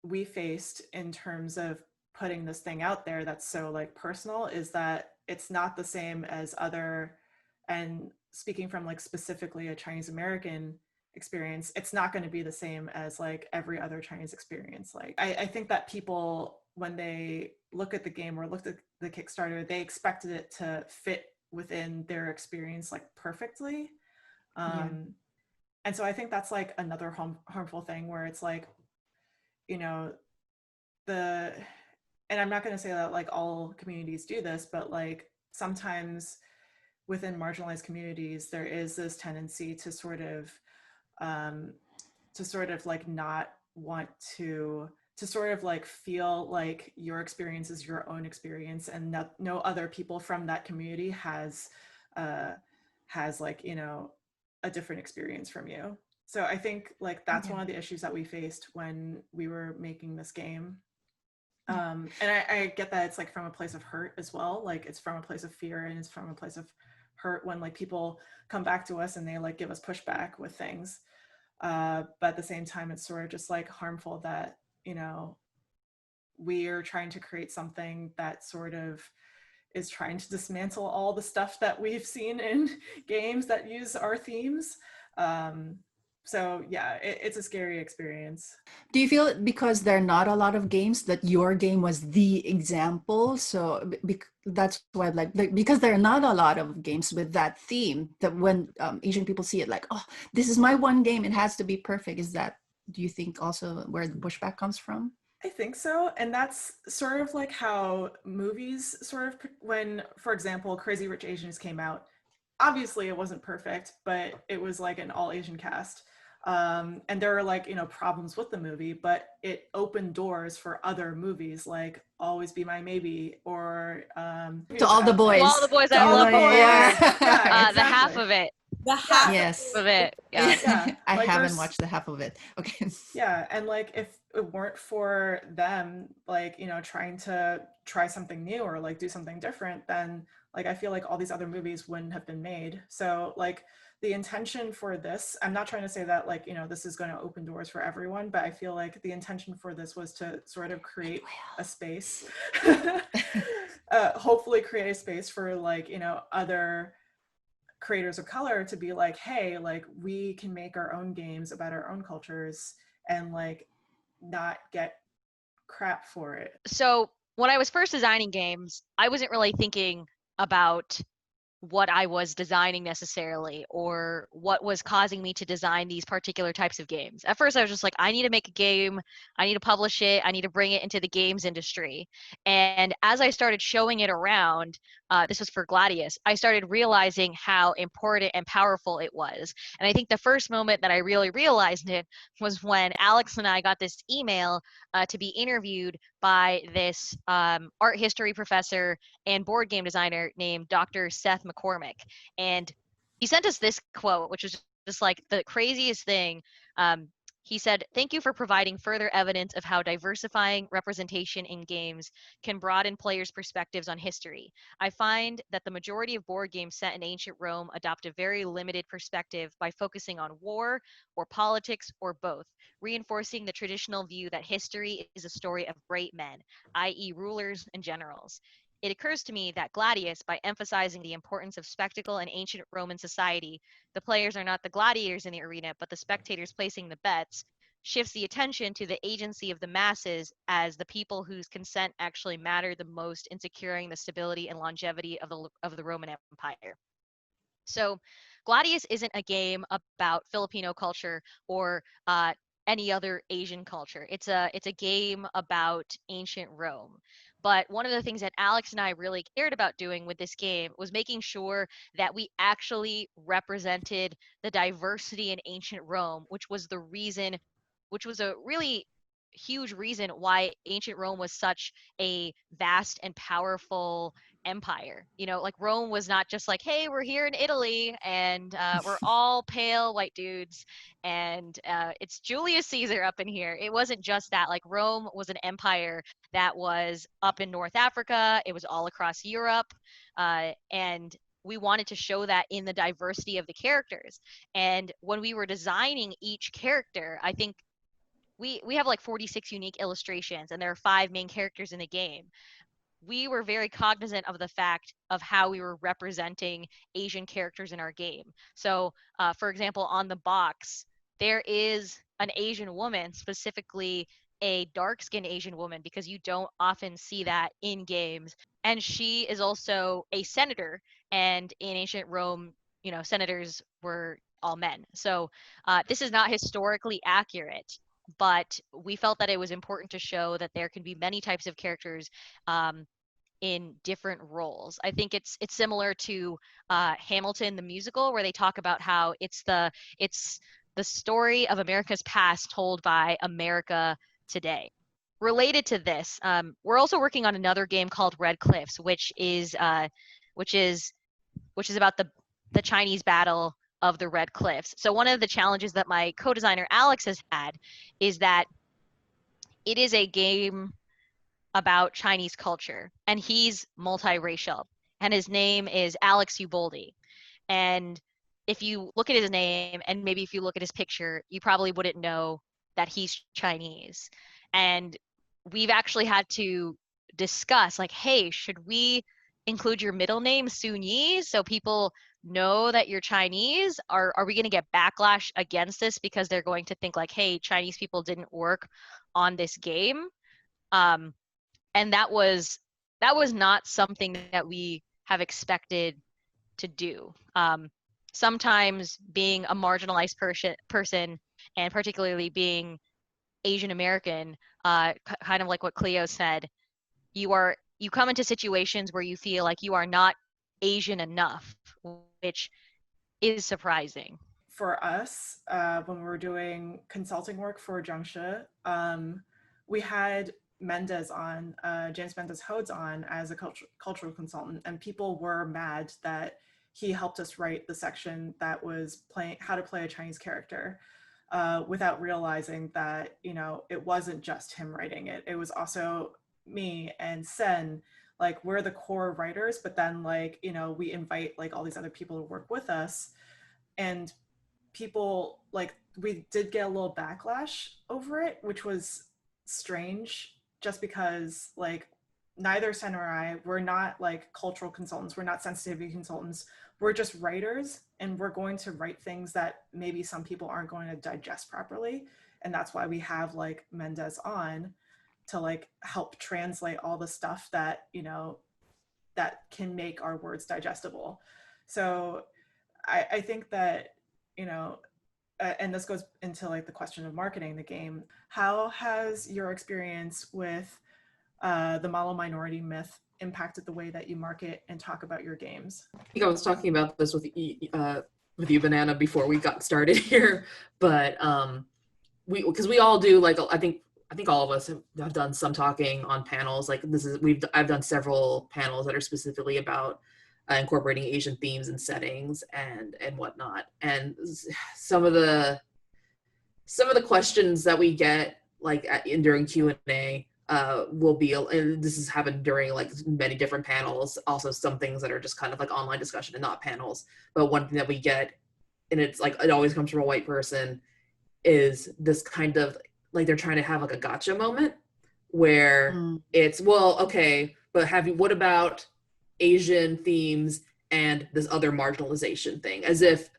we faced in terms of putting this thing out there that's so like personal is that it's not the same as other, and speaking from like specifically a Chinese American experience, it's not going to be the same as like every other Chinese experience. Like I think that people, when they look at the game or looked at the Kickstarter, they expected it to fit within their experience like perfectly. And so I think that's like another harmful thing where it's like, you know, and I'm not going to say that like all communities do this, but like sometimes within marginalized communities, there is this tendency to sort of like not want to sort of like feel like your experience is your own experience, and no other people from that community has like, you know, a different experience from you. So I think like that's one of the issues that we faced when we were making this game. And I get that it's like from a place of hurt as well. Like it's from a place of fear and it's from a place of hurt when like people come back to us and they like give us pushback with things. But at the same time, it's sort of just like harmful that, you know, we are trying to create something that sort of is trying to dismantle all the stuff that we've seen in games that use our themes. So yeah, it's a scary experience. Do you feel because there are not a lot of games that your game was the example? So that's why like because there are not a lot of games with that theme, that when Asian people see it like, oh, this is my one game, it has to be perfect. Is that, do you think also where the pushback comes from? I think so. And that's sort of like how movies sort of, when, for example, Crazy Rich Asians came out, obviously it wasn't perfect, but it was like an all Asian cast. And there are like, you know, problems with the movie, but it opened doors for other movies like Always Be My Maybe or To All the Boys. To All the Boys, I love Boys. Yeah, exactly. The half of it. The half yes of it. Yeah. Yeah. I like haven't watched the half of it. Okay. Yeah, and like if it weren't for them, like, you know, trying to try something new or like do something different, then like I feel like all these other movies wouldn't have been made. So like the intention for this, I'm not trying to say that like, you know, this is going to open doors for everyone, but I feel like the intention for this was to sort of create a space, hopefully create a space for like, you know, other creators of color to be like, hey, like we can make our own games about our own cultures and like not get crap for it. So when I was first designing games, I wasn't really thinking about what I was designing necessarily or what was causing me to design these particular types of games. At first I was just like, I need to make a game, I need to publish it, I need to bring it into the games industry. And as I started showing it around, this was for Gladius, I started realizing how important and powerful it was. And I think the first moment that I really realized it was when Alex and I got this email to be interviewed by this art history professor and board game designer named Dr. Seth McCormick. And he sent us this quote, which was just like the craziest thing. He said, "Thank you for providing further evidence of how diversifying representation in games can broaden players' perspectives on history. I find that the majority of board games set in ancient Rome adopt a very limited perspective by focusing on war or politics or both, reinforcing the traditional view that history is a story of great men, i.e. rulers and generals. It occurs to me that Gladius, by emphasizing the importance of spectacle in ancient Roman society, the players are not the gladiators in the arena, but the spectators placing the bets, shifts the attention to the agency of the masses as the people whose consent actually matter the most in securing the stability and longevity of the Roman Empire." So Gladius isn't a game about Filipino culture or any other Asian culture. It's a game about ancient Rome. But one of the things that Alex and I really cared about doing with this game was making sure that we actually represented the diversity in ancient Rome, which was a really huge reason why ancient Rome was such a vast and powerful empire. You know, like Rome was not just like, hey, we're here in Italy and we're all pale white dudes and it's Julius Caesar up in here. It wasn't just that. Like Rome was an empire that was up in North Africa. It was all across Europe. And we wanted to show that in the diversity of the characters. And when we were designing each character, I think we have like 46 unique illustrations and there are 5 main characters in the game. We were very cognizant of the fact of how we were representing Asian characters in our game. So, for example, on the box, there is an Asian woman, specifically a dark-skinned Asian woman, because you don't often see that in games. And she is also a senator. And in ancient Rome, you know, senators were all men. So this is not historically accurate, but we felt that it was important to show that there can be many types of characters in different roles. I think it's similar to Hamilton the musical, where they talk about how it's the story of America's past told by America today. Related to this, we're also working on another game called Red Cliffs, which is about the Chinese battle of the Red Cliffs. So one of the challenges that my co-designer Alex has had is that it is a game about Chinese culture, and he's multiracial, and his name is Alex Uboldi. And if you look at his name, and maybe if you look at his picture, you probably wouldn't know that he's Chinese. And we've actually had to discuss, like, hey, should we include your middle name, Sun Yi, so people know that you're Chinese? Are we going to get backlash against this because they're going to think like, hey, Chinese people didn't work on this game? And that was not something that we have expected to do. Sometimes being a marginalized person, and particularly being Asian American, kind of like what Clio said, you come into situations where you feel like you are not Asian enough, which is surprising. For us, when we were doing consulting work for Zhengshe, we had Mendez on, James Mendez Hodes on as a cultural consultant, and people were mad that he helped us write the section that was playing how to play a Chinese character. without realizing that, you know, it wasn't just him writing it. It was also me and Sen, like we're the core writers, but then like, you know, we invite like all these other people to work with us, and people like, we did get a little backlash over it, which was strange, just because like neither Sen or I, we're not like cultural consultants, we're not sensitivity consultants, we're just writers, and we're going to write things that maybe some people aren't going to digest properly. And that's why we have like Mendez on to like help translate all the stuff that, you know, that can make our words digestible. So I think that, you know, and this goes into like the question of marketing the game. How has your experience with the model minority myth impacted the way that you market and talk about your games? I think I was talking about this with you, Banana, before we got started here, but because we all do, like, I think all of us have done some talking on panels. Like I've done several panels that are specifically about incorporating Asian themes and settings and whatnot. And some of the questions that we get like during Q&A will be, and this has happened during like many different panels, also some things that are just kind of like online discussion and not panels. But one thing that we get, and it's like, it always comes from a white person, is this kind of like, they're trying to have like a gotcha moment where it's, well, okay, but what about Asian themes and this other marginalization thing, as if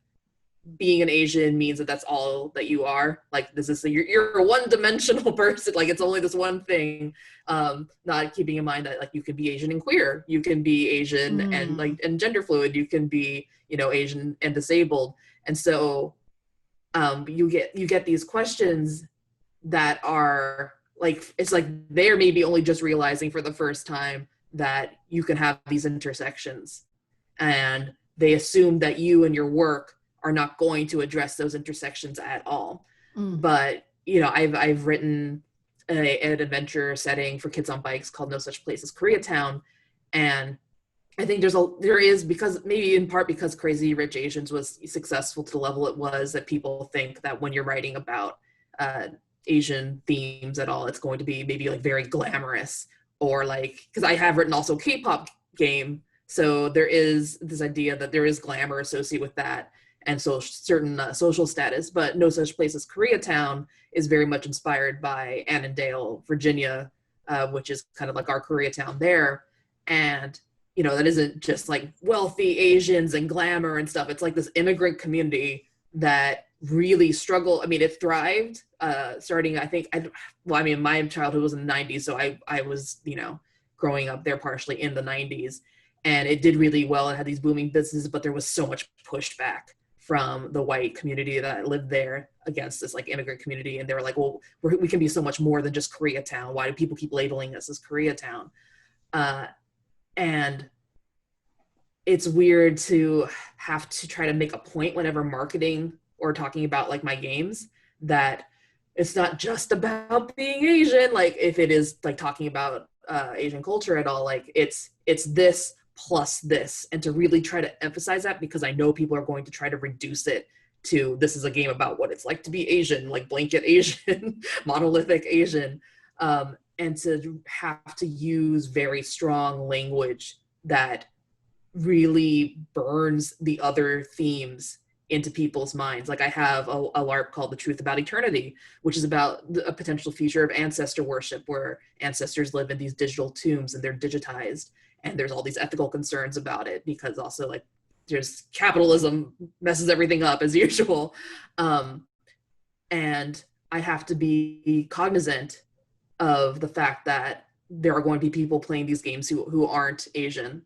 being an Asian means that that's all that you are. Like, this is, you're a one-dimensional person, like it's only this one thing, not keeping in mind that like you can be Asian and queer, you can be Asian and like and gender fluid, you can be, you know, Asian and disabled. And so you get these questions that are like, it's like they're maybe only just realizing for the first time that you can have these intersections, and they assume that you and your work are not going to address those intersections at all. But, you know, I've written an adventure setting for kids on bikes called No Such Place as Koreatown, and I think there is, because maybe in part because Crazy Rich Asians was successful to the level it was, that people think that when you're writing about Asian themes at all, it's going to be maybe like very glamorous, or like, because I have written also K-pop game, so there is this idea that there is glamour associated with that, and so certain social status. But No Such Place as Koreatown is very much inspired by Annandale, Virginia, which is kind of like our Koreatown there. And, you know, that isn't just like wealthy Asians and glamour and stuff. It's like this immigrant community that really struggle. I mean, it thrived starting, I think, my childhood was in the 90s, so I was, you know, growing up there partially in the 90s, and it did really well. It had these booming businesses, but there was so much pushback from the white community that lived there against this like immigrant community. And they were like, well, we can be so much more than just Koreatown. Why do people keep labeling us as Koreatown? And it's weird to have to try to make a point whenever marketing or talking about like my games, that it's not just about being Asian. Like, if it is like talking about Asian culture at all, like it's this plus this, and to really try to emphasize that, because I know people are going to try to reduce it to, this is a game about what it's like to be Asian, like blanket Asian, monolithic Asian, and to have to use very strong language that really burns the other themes into people's minds. Like, I have a LARP called The Truth About Eternity, which is about a potential future of ancestor worship, where ancestors live in these digital tombs and they're digitized. And there's all these ethical concerns about it, because also like there's capitalism messes everything up as usual. And I have to be cognizant of the fact that there are going to be people playing these games who aren't Asian,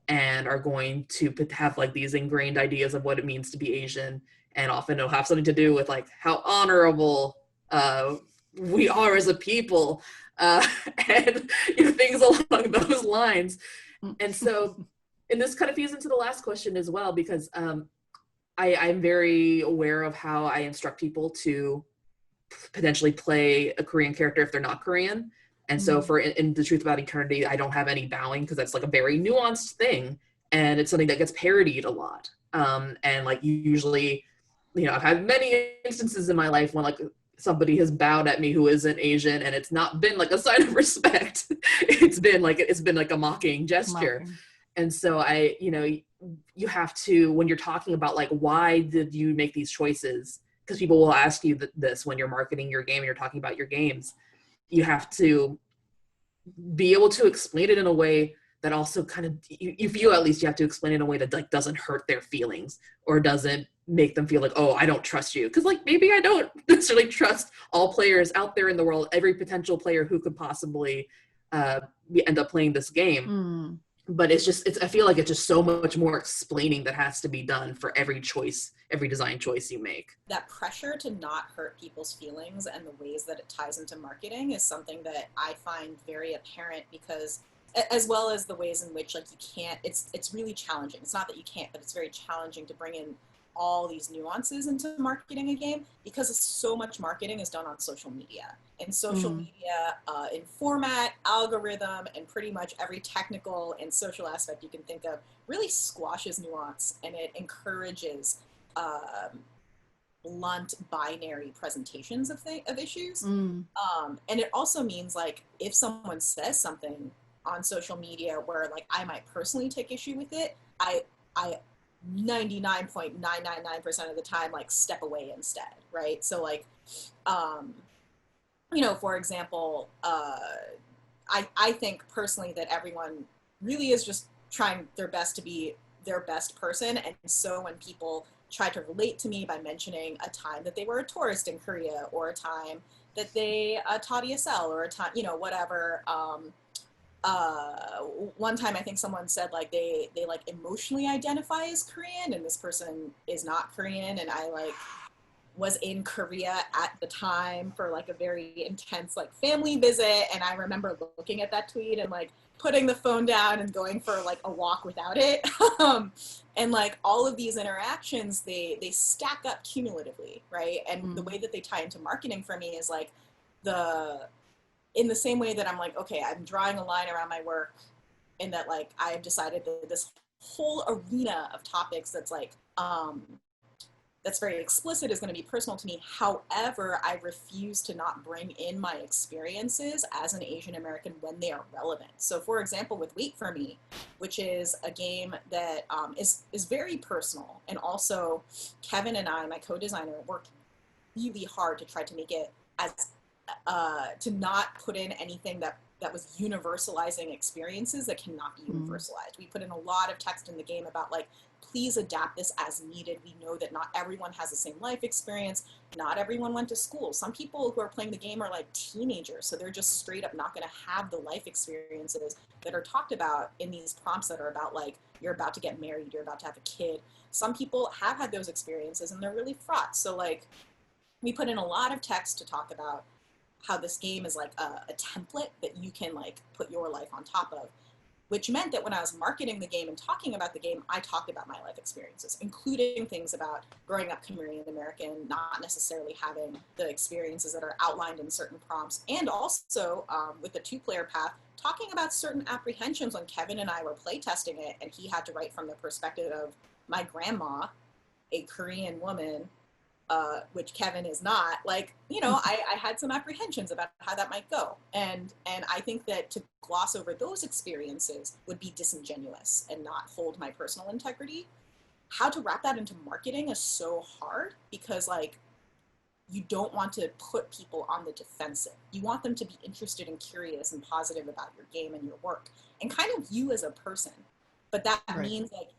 and are going to have like these ingrained ideas of what it means to be Asian, and often it'll have something to do with like how honorable we are as a people, and, you know, things along those lines. And so, and this kind of feeds into the last question as well, because I'm very aware of how I instruct people to potentially play a Korean character if they're not Korean. And so in The Truth About Eternity, I don't have any bowing, because that's like a very nuanced thing. And it's something that gets parodied a lot. And like usually I've had many instances in my life when like somebody has bowed at me who isn't Asian, and it's not been like a sign of respect. It's been like a mocking gesture. Mocking. And so you have to, when you're talking about like, why did you make these choices? Because people will ask you this when you're marketing your game and you're talking about your games. You have to be able to explain it in a way that also kind of, you feel at least you have to explain it in a way that like doesn't hurt their feelings or doesn't make them feel like, oh, I don't trust you. Because like maybe I don't necessarily trust all players out there in the world, every potential player who could possibly end up playing this game. But I feel like it's just so much more explaining that has to be done for every choice, every design choice you make. That pressure to not hurt people's feelings and the ways that it ties into marketing is something that I find very apparent, because as well as the ways in which like you can't, it's really challenging. It's not that you can't, but it's very challenging to bring in all these nuances into marketing a game, because so much marketing is done on social media. And social media in format, algorithm, and pretty much every technical and social aspect you can think of really squashes nuance, and it encourages blunt binary presentations of issues. And it also means like if someone says something on social media where like I might personally take issue with it, I 99.999% of the time like step away instead, right? So like for example, I think personally that everyone really is just trying their best to be their best person. And so when people try to relate to me by mentioning a time that they were a tourist in Korea, or a time that they taught ESL, or a time, whatever. One time I think someone said like they like emotionally identify as Korean, and this person is not Korean, and I like was in Korea at the time for like a very intense like family visit, and I remember looking at that tweet and like putting the phone down and going for like a walk without it. And like all of these interactions, they stack up cumulatively, right? And the way that they tie into marketing for me is like in the same way that I'm like, okay, I'm drawing a line around my work, and that like I have decided that this whole arena of topics that's like that's very explicit is going to be personal to me. However, I refuse to not bring in my experiences as an Asian American when they are relevant. So for example, with Wait For Me, which is a game that is very personal, and also Kevin and I, my co-designer, worked really hard to try to make it as to not put in anything that was universalizing experiences that cannot be universalized. We put in a lot of text in the game about like, please adapt this as needed. We know that not everyone has the same life experience. Not everyone went to school. Some people who are playing the game are like teenagers, so they're just straight up not going to have the life experiences that are talked about in these prompts that are about like, you're about to get married, you're about to have a kid. Some people have had those experiences and they're really fraught. So like, we put in a lot of text to talk about how this game is like a template that you can like put your life on top of, which meant that when I was marketing the game and talking about the game, I talked about my life experiences, including things about growing up Korean American, not necessarily having the experiences that are outlined in certain prompts, and also with the two-player path, talking about certain apprehensions when Kevin and I were playtesting it, and he had to write from the perspective of my grandma, a Korean woman, which Kevin is not, like, I had some apprehensions about how that might go. And I think that to gloss over those experiences would be disingenuous and not hold my personal integrity. How to wrap that into marketing is so hard, because like, you don't want to put people on the defensive. You want them to be interested and curious and positive about your game and your work, and kind of you as a person. But that means like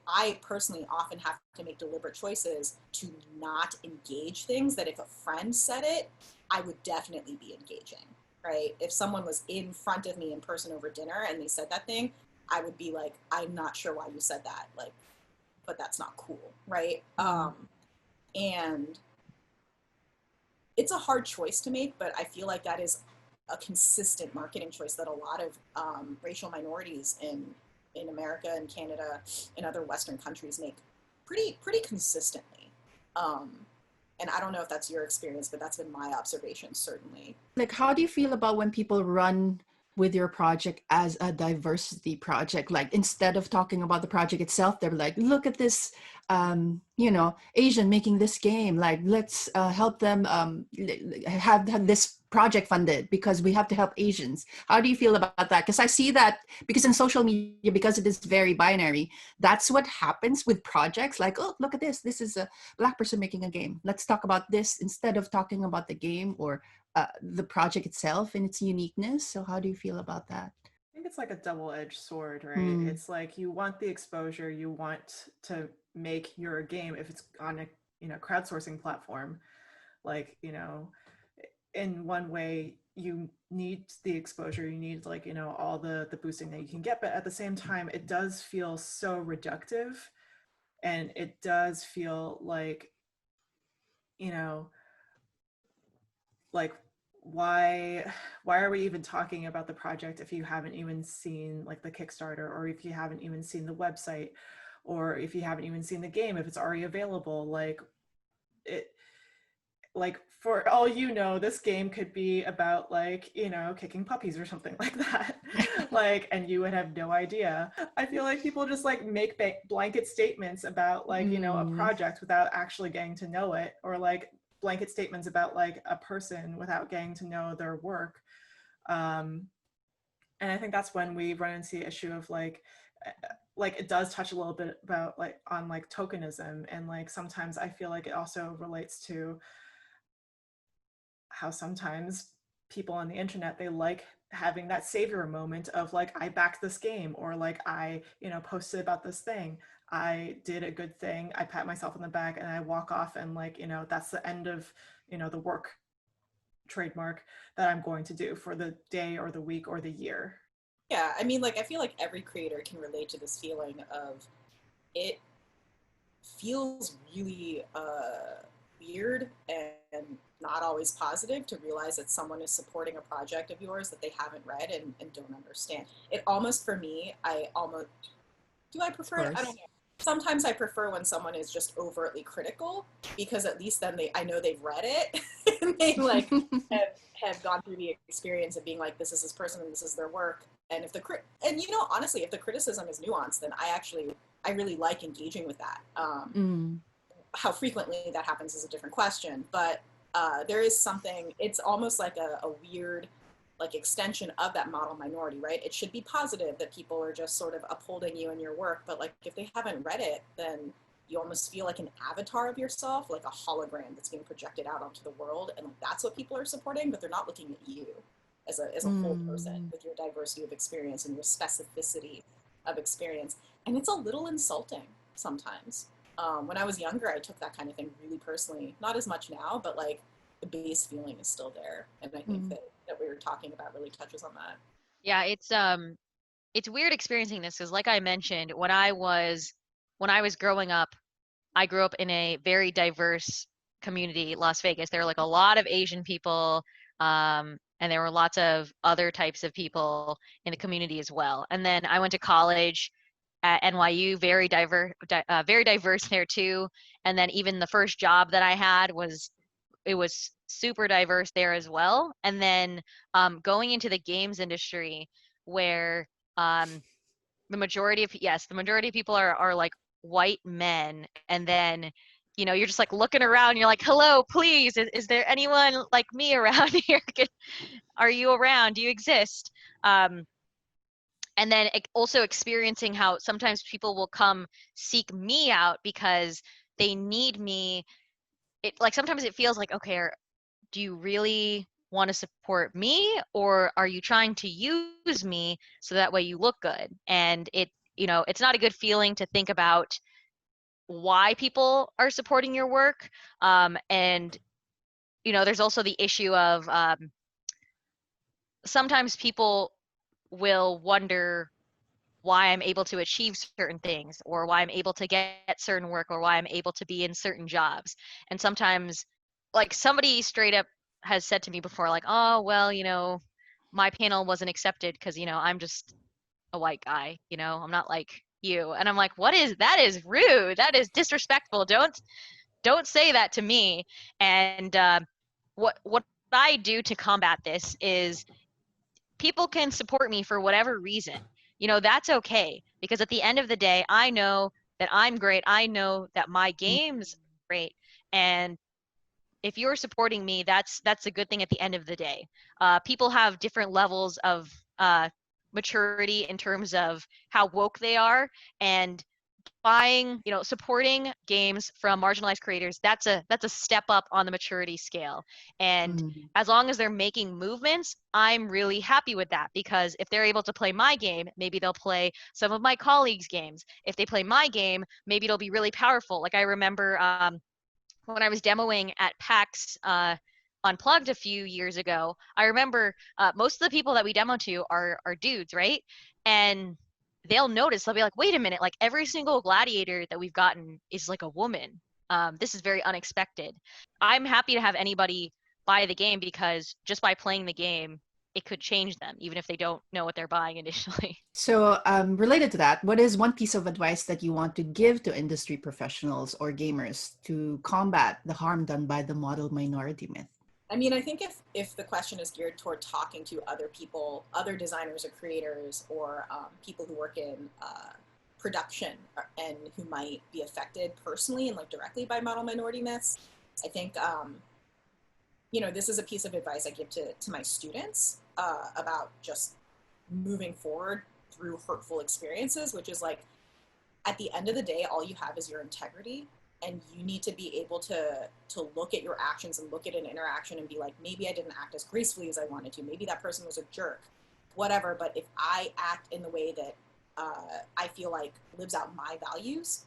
I personally often have to make deliberate choices to not engage things that if a friend said it, I would definitely be engaging, right? If someone was in front of me in person over dinner and they said that thing, I would be like, I'm not sure why you said that, like, but that's not cool, right? And it's a hard choice to make, but I feel like that is a consistent marketing choice that a lot of racial minorities in America and Canada and other Western countries make pretty consistently. And I don't know if that's your experience, but that's been my observation, certainly. Like, how do you feel about when people run with your project as a diversity project? Like, instead of talking about the project itself, they're like, look at this, you know, Asian making this game. Like, let's help them have this project funded because we have to help Asians. How do you feel about that? Because I see that, because in social media, because it is very binary, that's what happens with projects. Like, oh, look at this. This is a Black person making a game. Let's talk about this instead of talking about the game or the project itself and its uniqueness. So how do you feel about that? I think it's like a double-edged sword, right? It's like you want the exposure, you want to make your game, if it's on a, you know, crowdsourcing platform, like, you know, in one way you need the exposure, you need, like, you know, all the boosting that you can get, but at the same time it does feel so reductive, and it does feel like, you know, like, why are we even talking about the project if you haven't even seen, like, the Kickstarter, or if you haven't even seen the website, or if you haven't even seen the game, if it's already available? Like, it, like, for all you know, this game could be about, like, you know, kicking puppies or something like that. Like, and you would have no idea. I feel like people just, like, make blanket statements about, like, you know, a project without actually getting to know it, or, like, blanket statements about, like, a person without getting to know their work. And I think that's when we run into the issue of, like, it does touch a little bit about, like, on, like, tokenism, and, like, sometimes I feel like it also relates to how sometimes people on the internet, they like having that savior moment of, like, I backed this game, or, like, I, you know, posted about this thing, I did a good thing, I pat myself on the back, and I walk off, and, like, you know, that's the end of, you know, the work trademark that I'm going to do for the day or the week or the year. Yeah, I mean, like, I feel like every creator can relate to this feeling of, it feels really weird and not always positive to realize that someone is supporting a project of yours that they haven't read and don't understand. It almost, for me, do I prefer it? I don't know. Sometimes I prefer when someone is just overtly critical, because at least then I know they've read it and they, like, have gone through the experience of being like, this is this person and this is their work. And if and, you know, honestly, if the criticism is nuanced, then I really like engaging with that. How frequently that happens is a different question, but there is something, it's almost like a weird, like, extension of that model minority, right? It should be positive that people are just sort of upholding you and your work, but, like, if they haven't read it, then you almost feel like an avatar of yourself, like a hologram that's being projected out onto the world, and, like, that's what people are supporting, but they're not looking at you as a whole person with your diversity of experience and your specificity of experience. And it's a little insulting sometimes. When I was younger, I took that kind of thing really personally. Not as much now, but, like, the base feeling is still there. And I think that we were talking about really touches on that. Yeah, it's weird experiencing this, because, like I mentioned, when I was growing up, I grew up in a very diverse community, Las Vegas. There were, like, a lot of Asian people, and there were lots of other types of people in the community as well. And then I went to college at NYU, very diverse there too. And then even the first job that I had was super diverse there as well. And then going into the games industry, where the majority of people are like white men, and then, you know, you're just, like, looking around, you're like, hello, please, is there anyone like me around here? Are you around? Do you exist? And then also experiencing how sometimes people will come seek me out because they need me. Like, sometimes it feels like, okay, do you really want to support me, or are you trying to use me so that way you look good? And you know, it's not a good feeling to think about why people are supporting your work. And, you know, there's also the issue of sometimes people will wonder why I'm able to achieve certain things, or why I'm able to get certain work, or why I'm able to be in certain jobs. And sometimes, like, somebody straight up has said to me before, like, oh, well, you know, my panel wasn't accepted because, you know, I'm just a white guy, you know, I'm not like you. And I'm like, that is rude. That is disrespectful. Don't say that to me. And what I do to combat this is, people can support me for whatever reason. You know, that's okay, because at the end of the day, I know that I'm great. I know that my game's great. And if you're supporting me, that's a good thing at the end of the day. People have different levels of maturity in terms of how woke they are, and supporting games from marginalized creators, that's a step up on the maturity scale. And as long as they're making movements, I'm really happy with that, because if they're able to play my game, maybe they'll play some of my colleagues' games. If they play my game, maybe it'll be really powerful. Like I remember when I was demoing at PAX Unplugged a few years ago, I remember most of the people that we demo to are dudes, right? And they'll notice, they'll be like, wait a minute, like every single gladiator that we've gotten is like a woman. This is very unexpected. I'm happy to have anybody buy the game, because just by playing the game, it could change them, even if they don't know what they're buying initially. So related to that, what is one piece of advice that you want to give to industry professionals or gamers to combat the harm done by the model minority myth? I mean, I think if the question is geared toward talking to other people, other designers or creators, or people who work in production and who might be affected personally and like directly by model minority myths, I think, this is a piece of advice I give to my students about just moving forward through hurtful experiences, which is like, at the end of the day, all you have is your integrity. And you need to be able to look at your actions and look at an interaction and be like, maybe I didn't act as gracefully as I wanted to. Maybe that person was a jerk, whatever. But if I act in the way that I feel like lives out my values,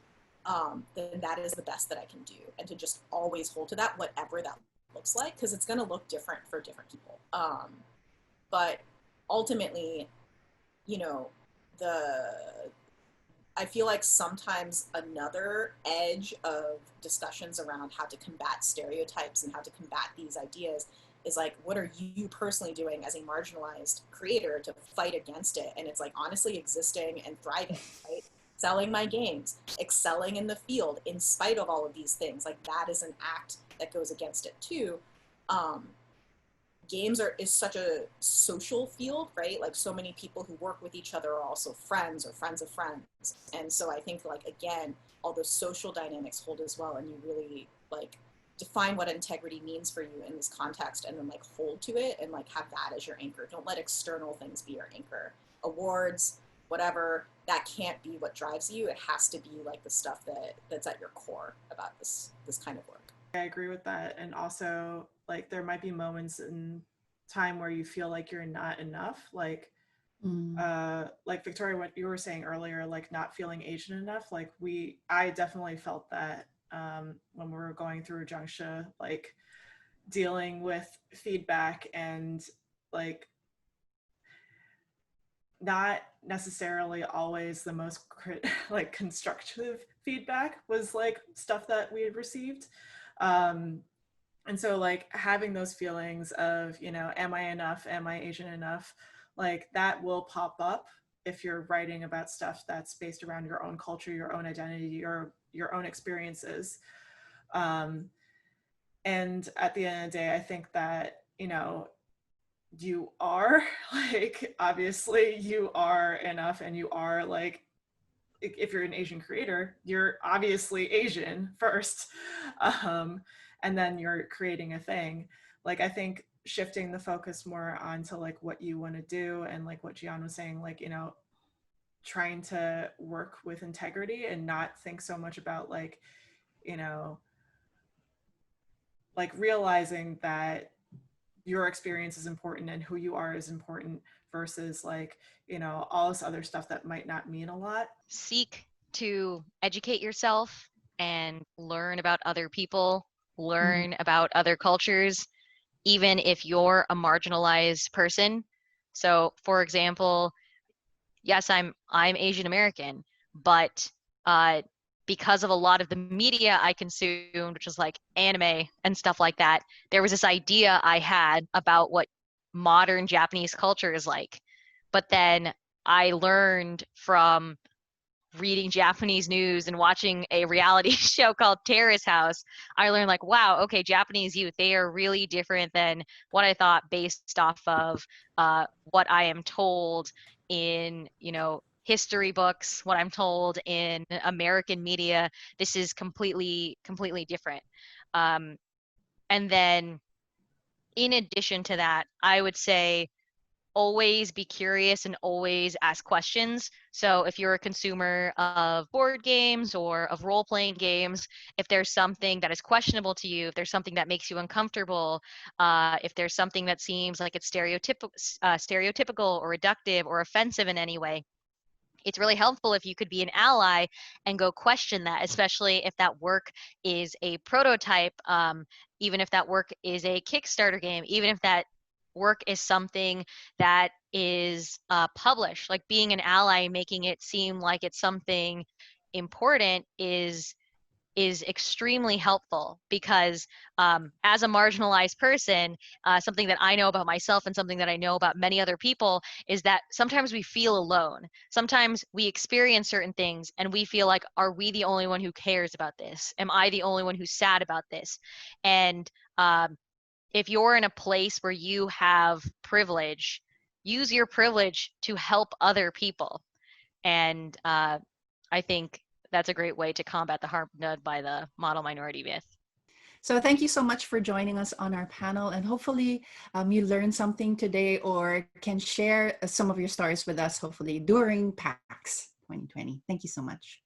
then that is the best that I can do. And to just always hold to that, whatever that looks like, because it's going to look different for different people. But ultimately, I feel like sometimes another edge of discussions around how to combat stereotypes and how to combat these ideas is like, what are you personally doing as a marginalized creator to fight against it? And it's like, honestly existing and thriving, right? Selling my games, excelling in the field in spite of all of these things. Like, that is an act that goes against it too. Games is such a social field, right? Like, so many people who work with each other are also friends or friends of friends. And so I think, like, again, all those social dynamics hold as well. And you really like define what integrity means for you in this context, and then like hold to it and like have that as your anchor. Don't let external things be your anchor. Awards, whatever, that can't be what drives you. It has to be like the stuff that's at your core about this kind of work. I agree with that. And also, like, there might be moments in time where you feel like you're not enough. Like, like Victoria, what you were saying earlier, like not feeling Asian enough. Like I definitely felt that when we were going through Junction, like dealing with feedback and like not necessarily always the most like constructive feedback was like stuff that we had received. And so like having those feelings of, am I enough? Am I Asian enough? Like that will pop up if you're writing about stuff that's based around your own culture, your own identity, your own experiences. And at the end of the day, I think that, you are like, obviously you are enough, and you are like, if you're an Asian creator, you're obviously Asian first. And then you're creating a thing. Like, I think shifting the focus more onto like what you want to do, and like what Jeeyon was saying, like, trying to work with integrity and not think so much about like, like realizing that your experience is important and who you are is important versus like, all this other stuff that might not mean a lot. Seek to educate yourself and learn about other people, learn about other cultures, even if you're a marginalized person. So, for example, yes, I'm Asian American, but because of a lot of the media I consumed, which was like anime and stuff like that, there was this idea I had about what modern Japanese culture is like. But then I learned from reading Japanese news and watching a reality show called Terrace House, I learned like, wow, okay, Japanese youth, they are really different than what I thought based off of what I am told in, history books, what I'm told in American media. This is completely different. And then in addition to that, I would say always be curious and always ask questions. So if you're a consumer of board games or of role-playing games, if there's something that is questionable to you, if there's something that makes you uncomfortable, if there's something that seems like it's stereotypical or reductive or offensive in any way, it's really helpful if you could be an ally and go question that, especially if that work is a prototype, even if that work is a Kickstarter game, even if that work is something that is published. Like being an ally, making it seem like it's something important is extremely helpful, because as a marginalized person, something that I know about myself and something that I know about many other people is that sometimes we feel alone. Sometimes we experience certain things and we feel like, are we the only one who cares about this? Am I the only one who's sad about this? And if you're in a place where you have privilege, use your privilege to help other people. And I think that's a great way to combat the harm done by the model minority myth. So thank you so much for joining us on our panel, and hopefully you learned something today or can share some of your stories with us, hopefully during PAX 2020. Thank you so much.